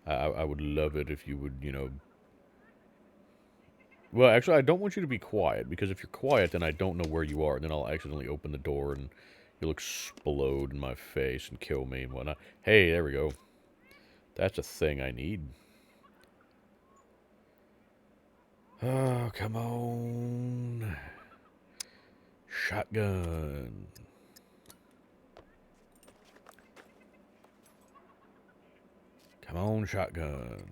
I would love it if you would, you know... Well, actually, I don't want you to be quiet, because if you're quiet, then I don't know where you are, and then I'll accidentally open the door, and you'll explode in my face and kill me and whatnot. Hey, there we go. That's a thing I need. Oh, come on. Shotgun. Come on, shotgun.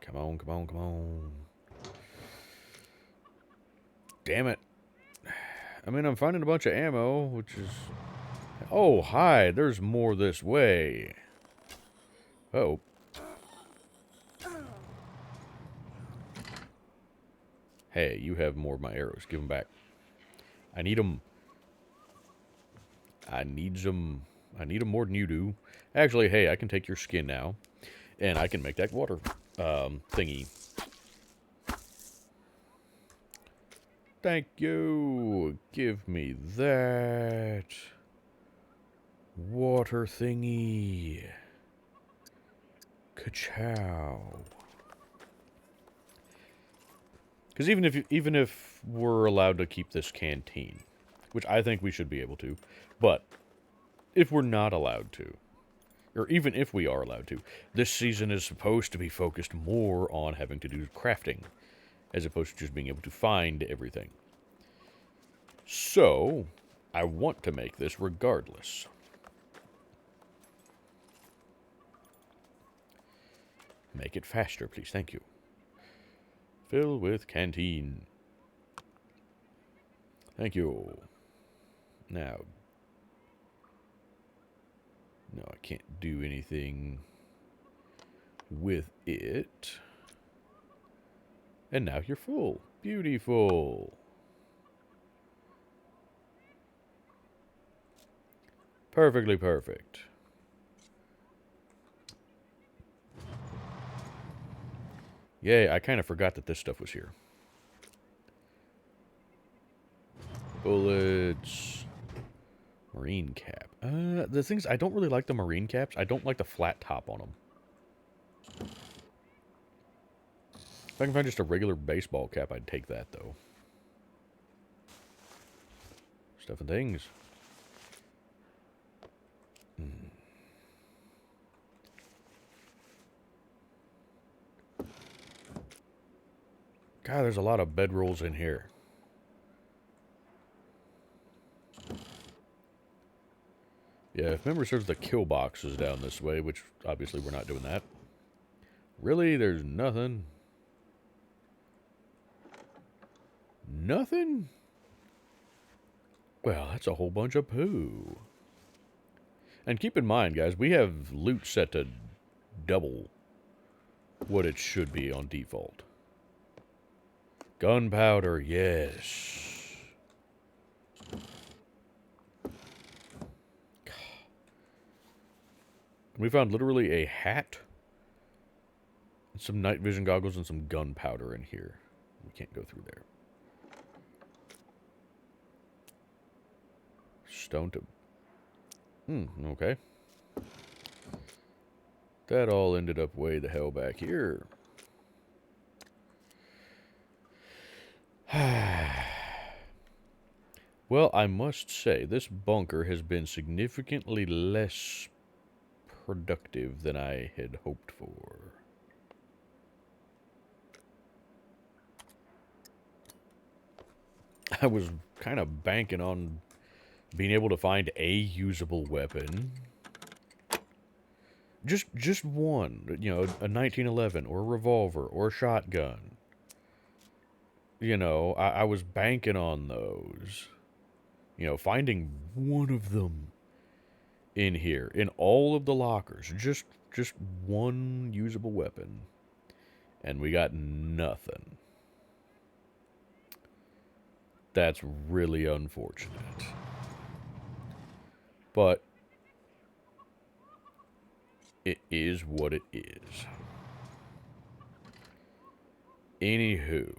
Come on, come on, come on. Damn it. I mean, I'm finding a bunch of ammo, which is... Oh, hi, there's more this way. Oh. Hey, you have more of my arrows. Give them back. I need them. I need them more than you do. Actually, hey, I can take your skin now. And I can make that water thingy. Thank you. Give me that. Water thingy. Ka-chow. Because even if we're allowed to keep this canteen, which I think we should be able to, but if we're not allowed to, or even if we are allowed to, this season is supposed to be focused more on having to do crafting, as opposed to just being able to find everything. So, I want to make this regardless. Make it faster, please. Thank you. Fill with canteen. Thank you. Now. No, I can't do anything with it. And now you're full. Beautiful. Perfectly perfect. Yay, I kind of forgot that this stuff was here. Bullets. Marine cap. The things, I don't really like the marine caps. I don't like the flat top on them. If I can find just a regular baseball cap, I'd take that, though. Stuff and things. God, there's a lot of bedrolls in here. Yeah, if memory serves, the kill box is down this way, which obviously we're not doing that. Really? There's nothing? Nothing? Well, that's a whole bunch of poo. And keep in mind, guys, we have loot set to double what it should be on default. Gunpowder, yes. We found literally a hat, and some night vision goggles, and some gunpowder in here. We can't go through there. Stone to... okay. That all ended up way the hell back here. Well, I must say, this bunker has been significantly less productive than I had hoped for. I was kind of banking on being able to find a usable weapon. Just one, you know, a 1911 or a revolver or a shotgun. You know, I was banking on those. You know, finding one of them in here, in all of the lockers, just one usable weapon, and we got nothing. That's really unfortunate. But it is what it is. Anywho,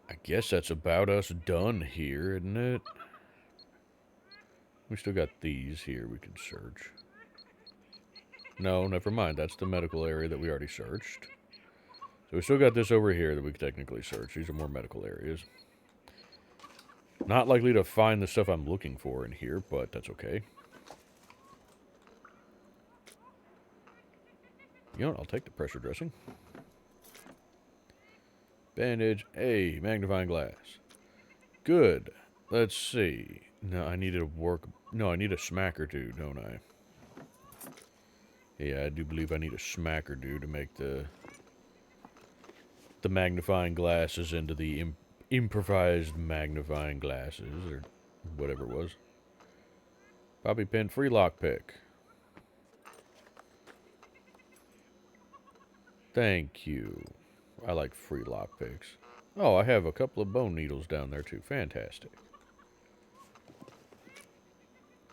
I guess that's about us done here, isn't it? We still got these here we can search. No, never mind. That's the medical area that we already searched. So we still got this over here that we could technically search. These are more medical areas. Not likely to find the stuff I'm looking for in here, but that's okay. You know what? I'll take the pressure dressing. Bandage. Hey, magnifying glass. Good. Let's see. No, I need to work... No, I need a smack or two, don't I? Yeah, I do believe I need a smack or two to make the magnifying glasses into the improvised magnifying glasses, or whatever it was. Bobby pin, free lockpick. Thank you. I like free lockpicks. Oh, I have a couple of bone needles down there too. Fantastic.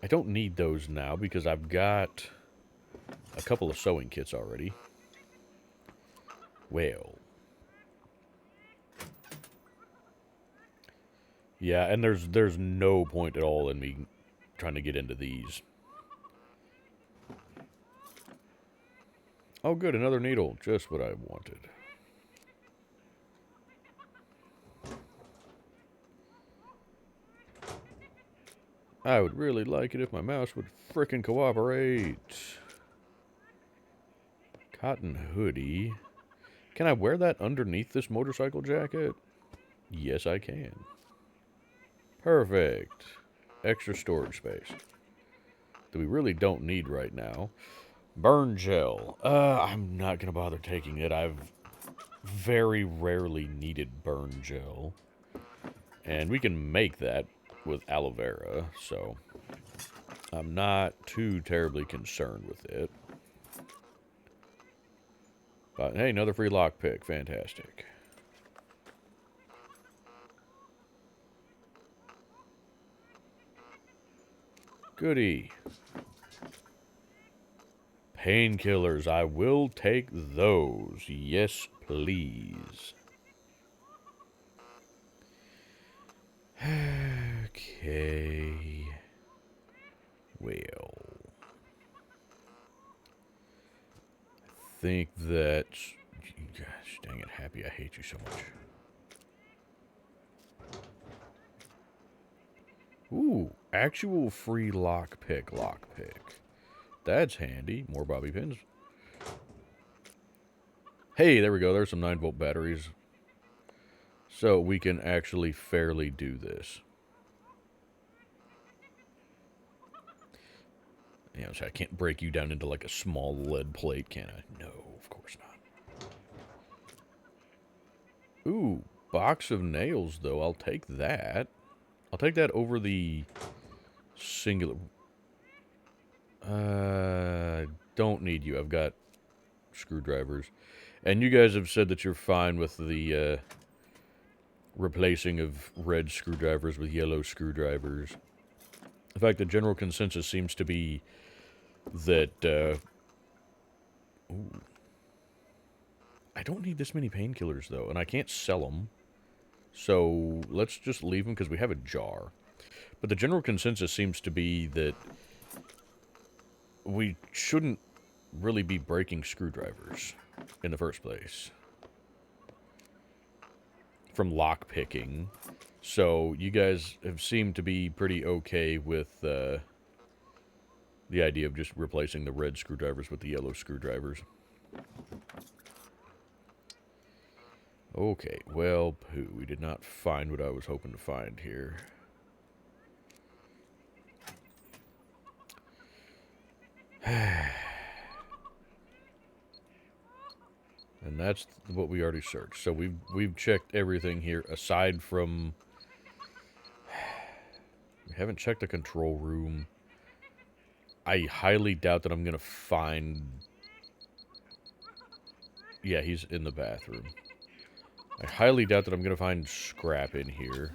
I don't need those now because I've got a couple of sewing kits already. Well. Yeah, and there's no point at all in me trying to get into these. Oh, good, another needle. Just what I wanted. I would really like it if my mouse would frickin' cooperate. Cotton hoodie. Can I wear that underneath this motorcycle jacket? Yes, I can. Perfect. Extra storage space that we really don't need right now. Burn gel. I'm not going to bother taking it. I've very rarely needed burn gel. And we can make that with aloe vera, so I'm not too terribly concerned with it. But hey, another free lockpick. Fantastic. Goody. Painkillers. I will take those. Yes, please. Okay. Well. I think that's... Gosh, dang it, Happy. I hate you so much. Ooh, actual free lockpick. That's handy. More bobby pins. Hey, there we go. There's some 9-volt batteries. So we can actually fairly do this. You know, so I can't break you down into like a small lead plate, can I? No, of course not. Ooh, box of nails, though. I'll take that. I'll take that over the singular... don't need you. I've got screwdrivers. And you guys have said that you're fine with the replacing of red screwdrivers with yellow screwdrivers. In fact, the general consensus seems to be that... ooh. I don't need this many painkillers, though, and I can't sell them. So let's just leave them because we have a jar. But the general consensus seems to be that we shouldn't really be breaking screwdrivers in the first place from lock picking. So you guys have seemed to be pretty okay with the idea of just replacing the red screwdrivers with the yellow screwdrivers. Okay, well, poo. We did not find what I was hoping to find here. And that's what we already searched. So we've checked everything here aside from... We haven't checked the control room. I highly doubt that I'm going to find... Yeah, he's in the bathroom. I highly doubt that I'm going to find scrap in here.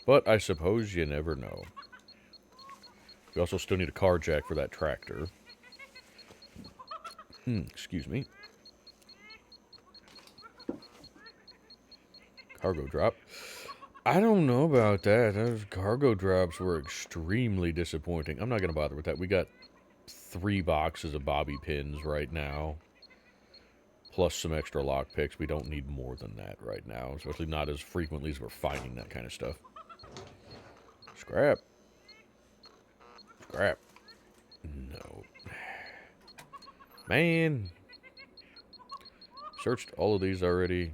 But I suppose you never know. We also still need a car jack for that tractor. Excuse me. Cargo drop. I don't know about that. Those cargo drops were extremely disappointing. I'm not going to bother with that. We got 3 boxes of bobby pins right now. Plus some extra lockpicks. We don't need more than that right now. Especially not as frequently as we're finding that kind of stuff. Scrap. Scrap. No. Man. Searched all of these already.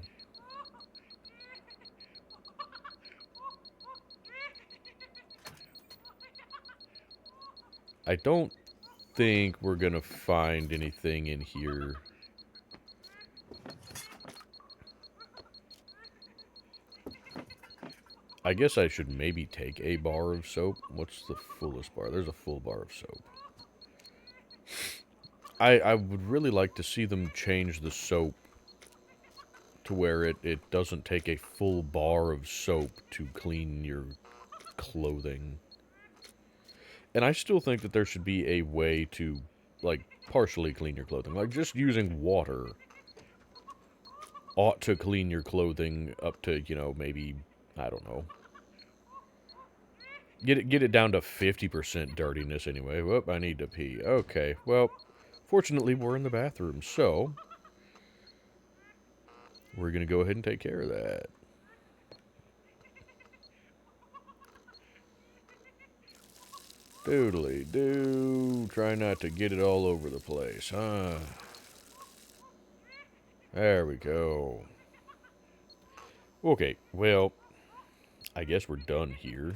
I don't think we're going to find anything in here. I guess I should maybe take a bar of soap. What's the fullest bar? There's a full bar of soap. I would really like to see them change the soap to where it doesn't take a full bar of soap to clean your clothing. And I still think that there should be a way to, like, partially clean your clothing. Like, just using water ought to clean your clothing up to, you know, maybe, I don't know. Get it down to 50% dirtiness anyway. Whoop, I need to pee. Okay, well, fortunately we're in the bathroom, so we're going to go ahead and take care of that. Doodly doo. Try not to get it all over the place, huh? There we go. Okay, well, I guess we're done here.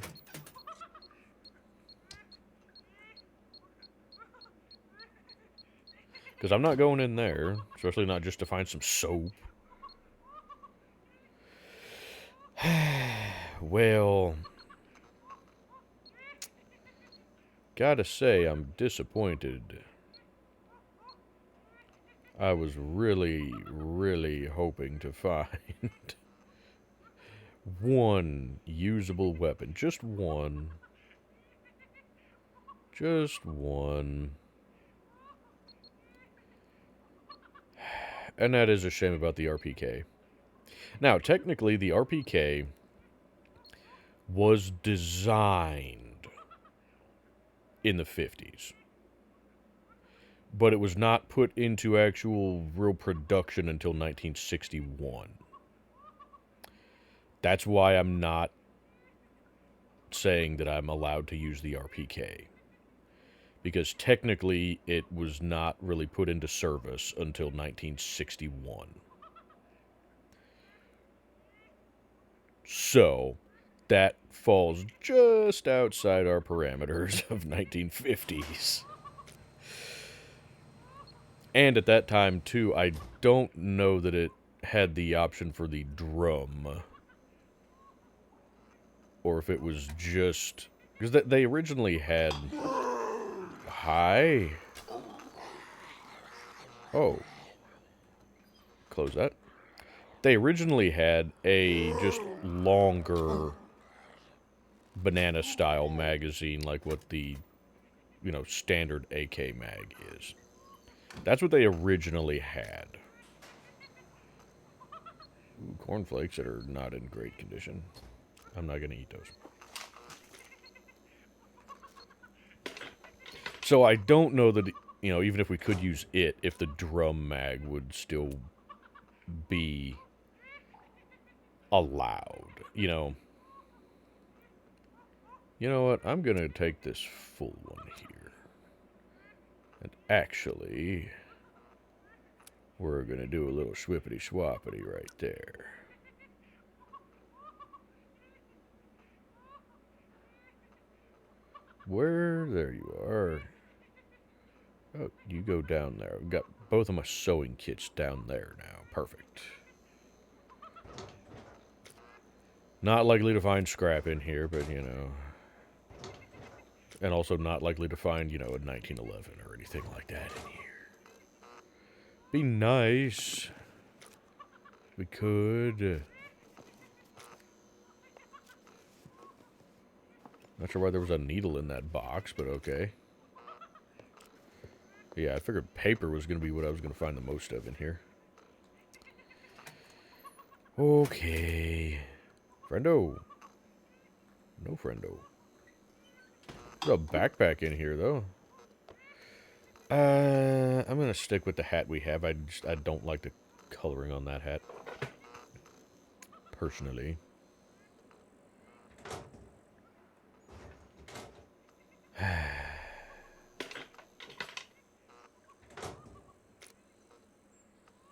Because I'm not going in there, especially not just to find some soap. Well, gotta say, I'm disappointed. I was really, really hoping to find one usable weapon. Just one. Just one. And that is a shame about the RPK. Now, technically, the RPK was designed in the 50s. But it was not put into actual real production until 1961. That's why I'm not saying that I'm allowed to use the RPK. Because technically, it was not really put into service until 1961. So, that falls just outside our parameters of 1950s. And at that time, too, I don't know that it had the option for the drum. Or if it was just... Because they originally had... Hi. Oh. Close that. They originally had a just longer banana-style magazine like what the, standard AK mag is. That's what they originally had. Ooh, cornflakes that are not in great condition. I'm not going to eat those. So I don't know that, even if we could use it, if the drum mag would still be allowed. You know what? I'm going to take this full one here. And actually, we're going to do a little swippity-swappity right there. There you are. Oh, you go down there. I've got both of my sewing kits down there now. Perfect. Not likely to find scrap in here, but, And also not likely to find, a 1911 or anything like that in here. Be nice. We could. Not sure why there was a needle in that box, but okay. Yeah, I figured paper was going to be what I was going to find the most of in here. Okay. Friendo. No friendo. There's a backpack in here, though. I'm going to stick with the hat we have. I don't like the coloring on that hat. Personally.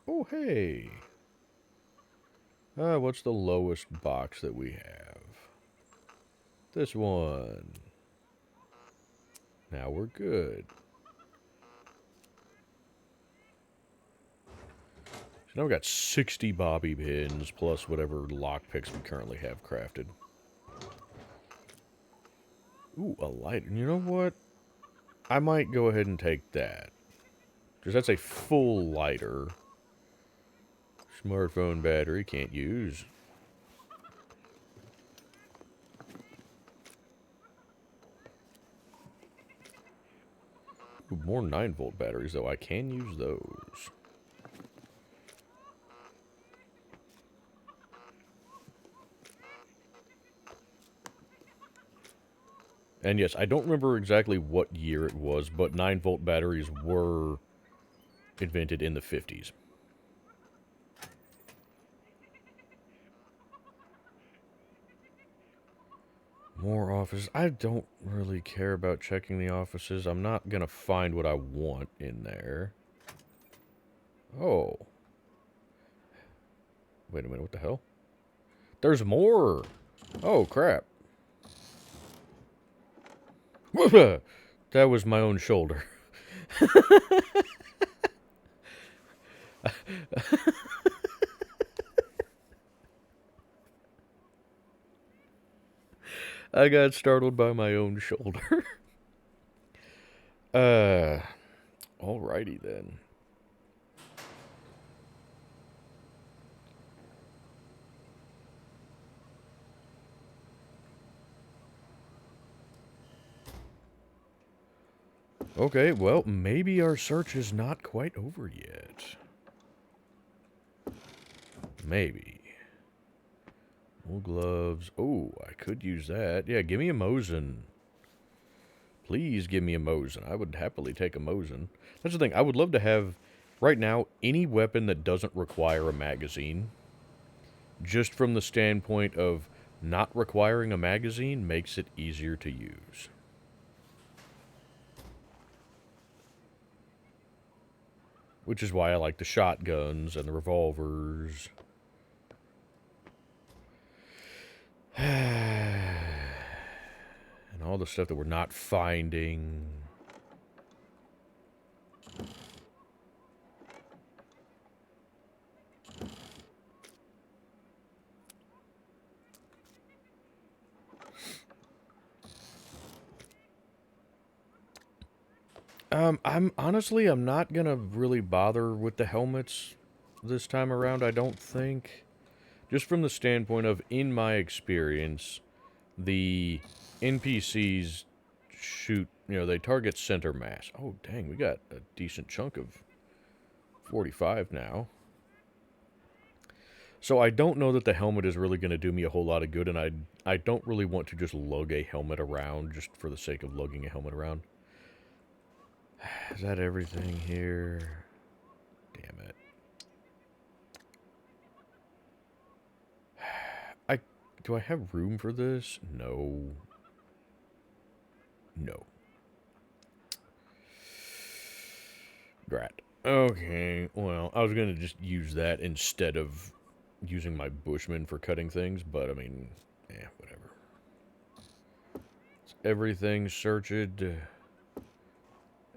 Oh, hey. What's the lowest box that we have? This one. Now we're good. So now we've got 60 bobby pins plus whatever lockpicks we currently have crafted. Ooh, a lighter. You know what? I might go ahead and take that. Because that's a full lighter. Smartphone battery, can't use. Ooh, more 9-volt batteries, though. I can use those. And yes, I don't remember exactly what year it was, but 9-volt batteries were invented in the 50s. More offices. I don't really care about checking the offices. I'm not gonna find what I want in there. Oh. Wait a minute, what the hell? There's more! Oh, crap. That was my own shoulder. I got startled by my own shoulder. uh, alrighty then. Okay, well, maybe our search is not quite over yet. Maybe. Wool gloves. Oh, I could use that. Yeah, give me a Mosin. Please give me a Mosin. I would happily take a Mosin. That's the thing. I would love to have, right now, any weapon that doesn't require a magazine. Just from the standpoint of not requiring a magazine makes it easier to use. Which is why I like the shotguns and the revolvers. And all the stuff that we're not finding. I'm not gonna really bother with the helmets this time around, I don't think. Just from the standpoint of, in my experience, the NPCs shoot, they target center mass. Oh, dang, we got a decent chunk of 45 now. So I don't know that the helmet is really going to do me a whole lot of good, and I don't really want to just lug a helmet around just for the sake of lugging a helmet around. Is that everything here? Damn it. Do I have room for this? No. No. Drat. Okay, well, I was going to just use that instead of using my Bushman for cutting things, but I mean, whatever. It's everything searched,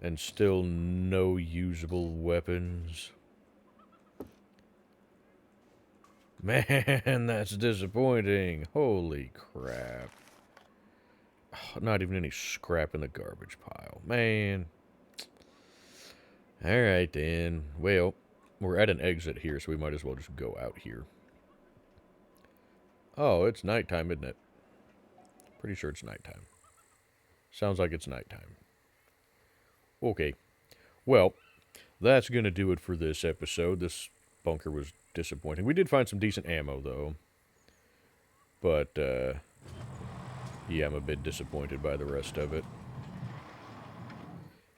and still no usable weapons. Man, that's disappointing. Holy crap. Not even any scrap in the garbage pile. Man. Alright then. Well, we're at an exit here, so we might as well just go out here. Oh, it's nighttime, isn't it? Pretty sure it's nighttime. Sounds like it's nighttime. Okay. Well, that's going to do it for this episode. This bunker was disappointing. We did find some decent ammo, though. But, yeah, I'm a bit disappointed by the rest of it.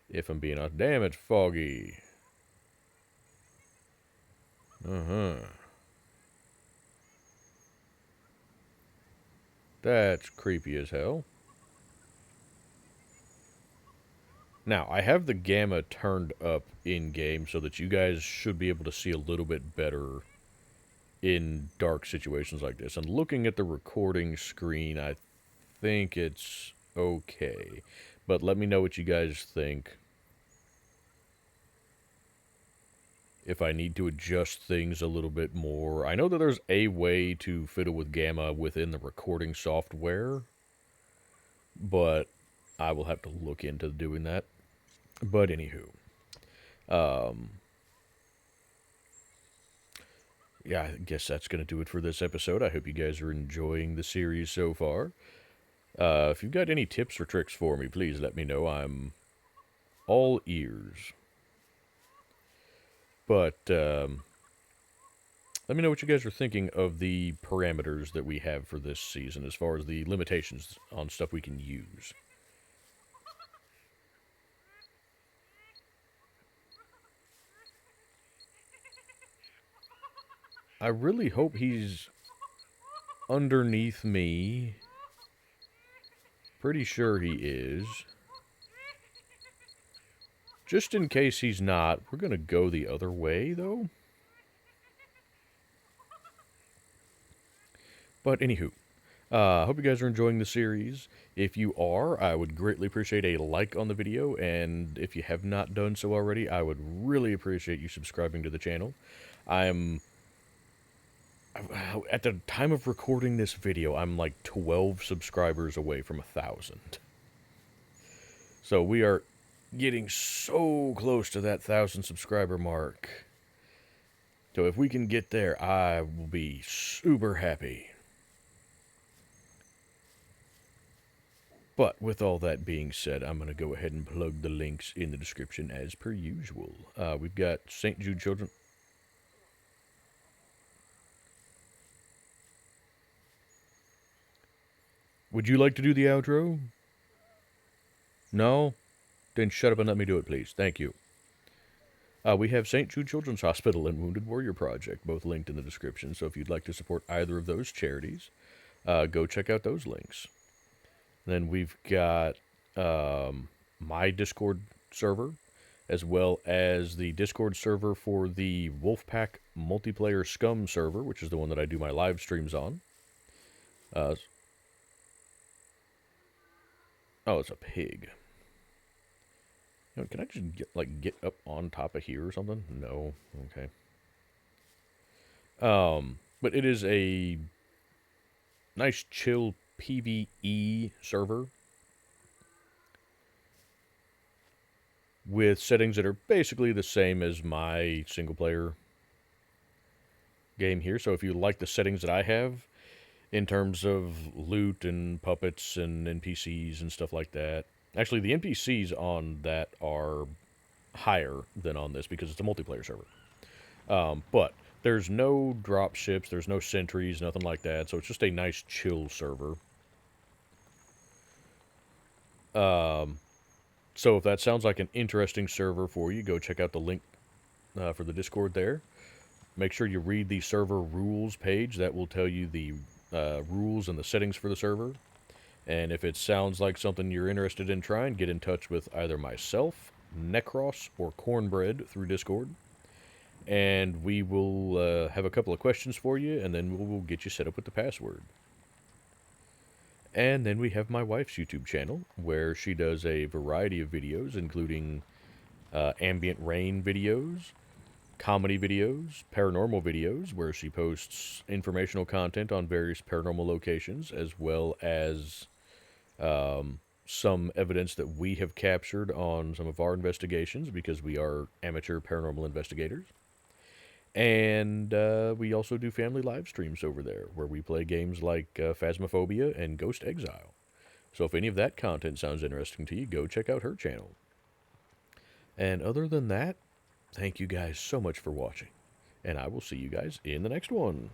If I'm being honest. Damn, it's foggy. Uh-huh. That's creepy as hell. Now, I have the gamma turned up in-game so that you guys should be able to see a little bit better in dark situations like this. And looking at the recording screen, I think it's okay. But let me know what you guys think. If I need to adjust things a little bit more. I know that there's a way to fiddle with gamma within the recording software, but I will have to look into doing that. But anywho, yeah, I guess that's going to do it for this episode. I hope you guys are enjoying the series so far. If you've got any tips or tricks for me, please let me know. I'm all ears. But let me know what you guys are thinking of the parameters that we have for this season as far as the limitations on stuff we can use. I really hope he's underneath me. Pretty sure he is. Just in case he's not, we're going to go the other way, though. But anywho, I hope you guys are enjoying the series. If you are, I would greatly appreciate a like on the video, and if you have not done so already, I would really appreciate you subscribing to the channel. I'm at the time of recording this video, I'm like 12 subscribers away from 1,000. So we are getting so close to that 1,000 subscriber mark. So if we can get there, I will be super happy. But with all that being said, I'm going to go ahead and plug the links in the description as per usual. We've got St. Jude Children. Would you like to do the outro? No? Then shut up and let me do it, please. Thank you. We have St. Jude Children's Hospital and Wounded Warrior Project, both linked in the description. So if you'd like to support either of those charities, go check out those links. Then we've got my Discord server, as well as the Discord server for the Wolfpack multiplayer SCUM server, which is the one that I do my live streams on. Oh, it's a pig. You know, can I just get up on top of here or something? No. Okay. But it is a nice chill PvE server with settings that are basically the same as my single player game here. So if you like the settings that I have in terms of loot and puppets and NPCs and stuff like that. Actually, the NPCs on that are higher than on this because it's a multiplayer server. But there's no drop ships, there's no sentries, nothing like that. So it's just a nice chill server. So if that sounds like an interesting server for you, go check out the link for the Discord there. Make sure you read the server rules page. That will tell you the rules and the settings for the server. And if it sounds like something you're interested in trying, get in touch with either myself, Necros, or Cornbread through Discord. And we will have a couple of questions for you, and then we'll get you set up with the password. And then we have my wife's YouTube channel, where she does a variety of videos, including ambient rain videos, comedy videos, paranormal videos, where she posts informational content on various paranormal locations, as well as some evidence that we have captured on some of our investigations, because we are amateur paranormal investigators. And we also do family live streams over there, where we play games like Phasmophobia and Ghost Exile. So if any of that content sounds interesting to you, go check out her channel. And other than that, thank you guys so much for watching, and I will see you guys in the next one.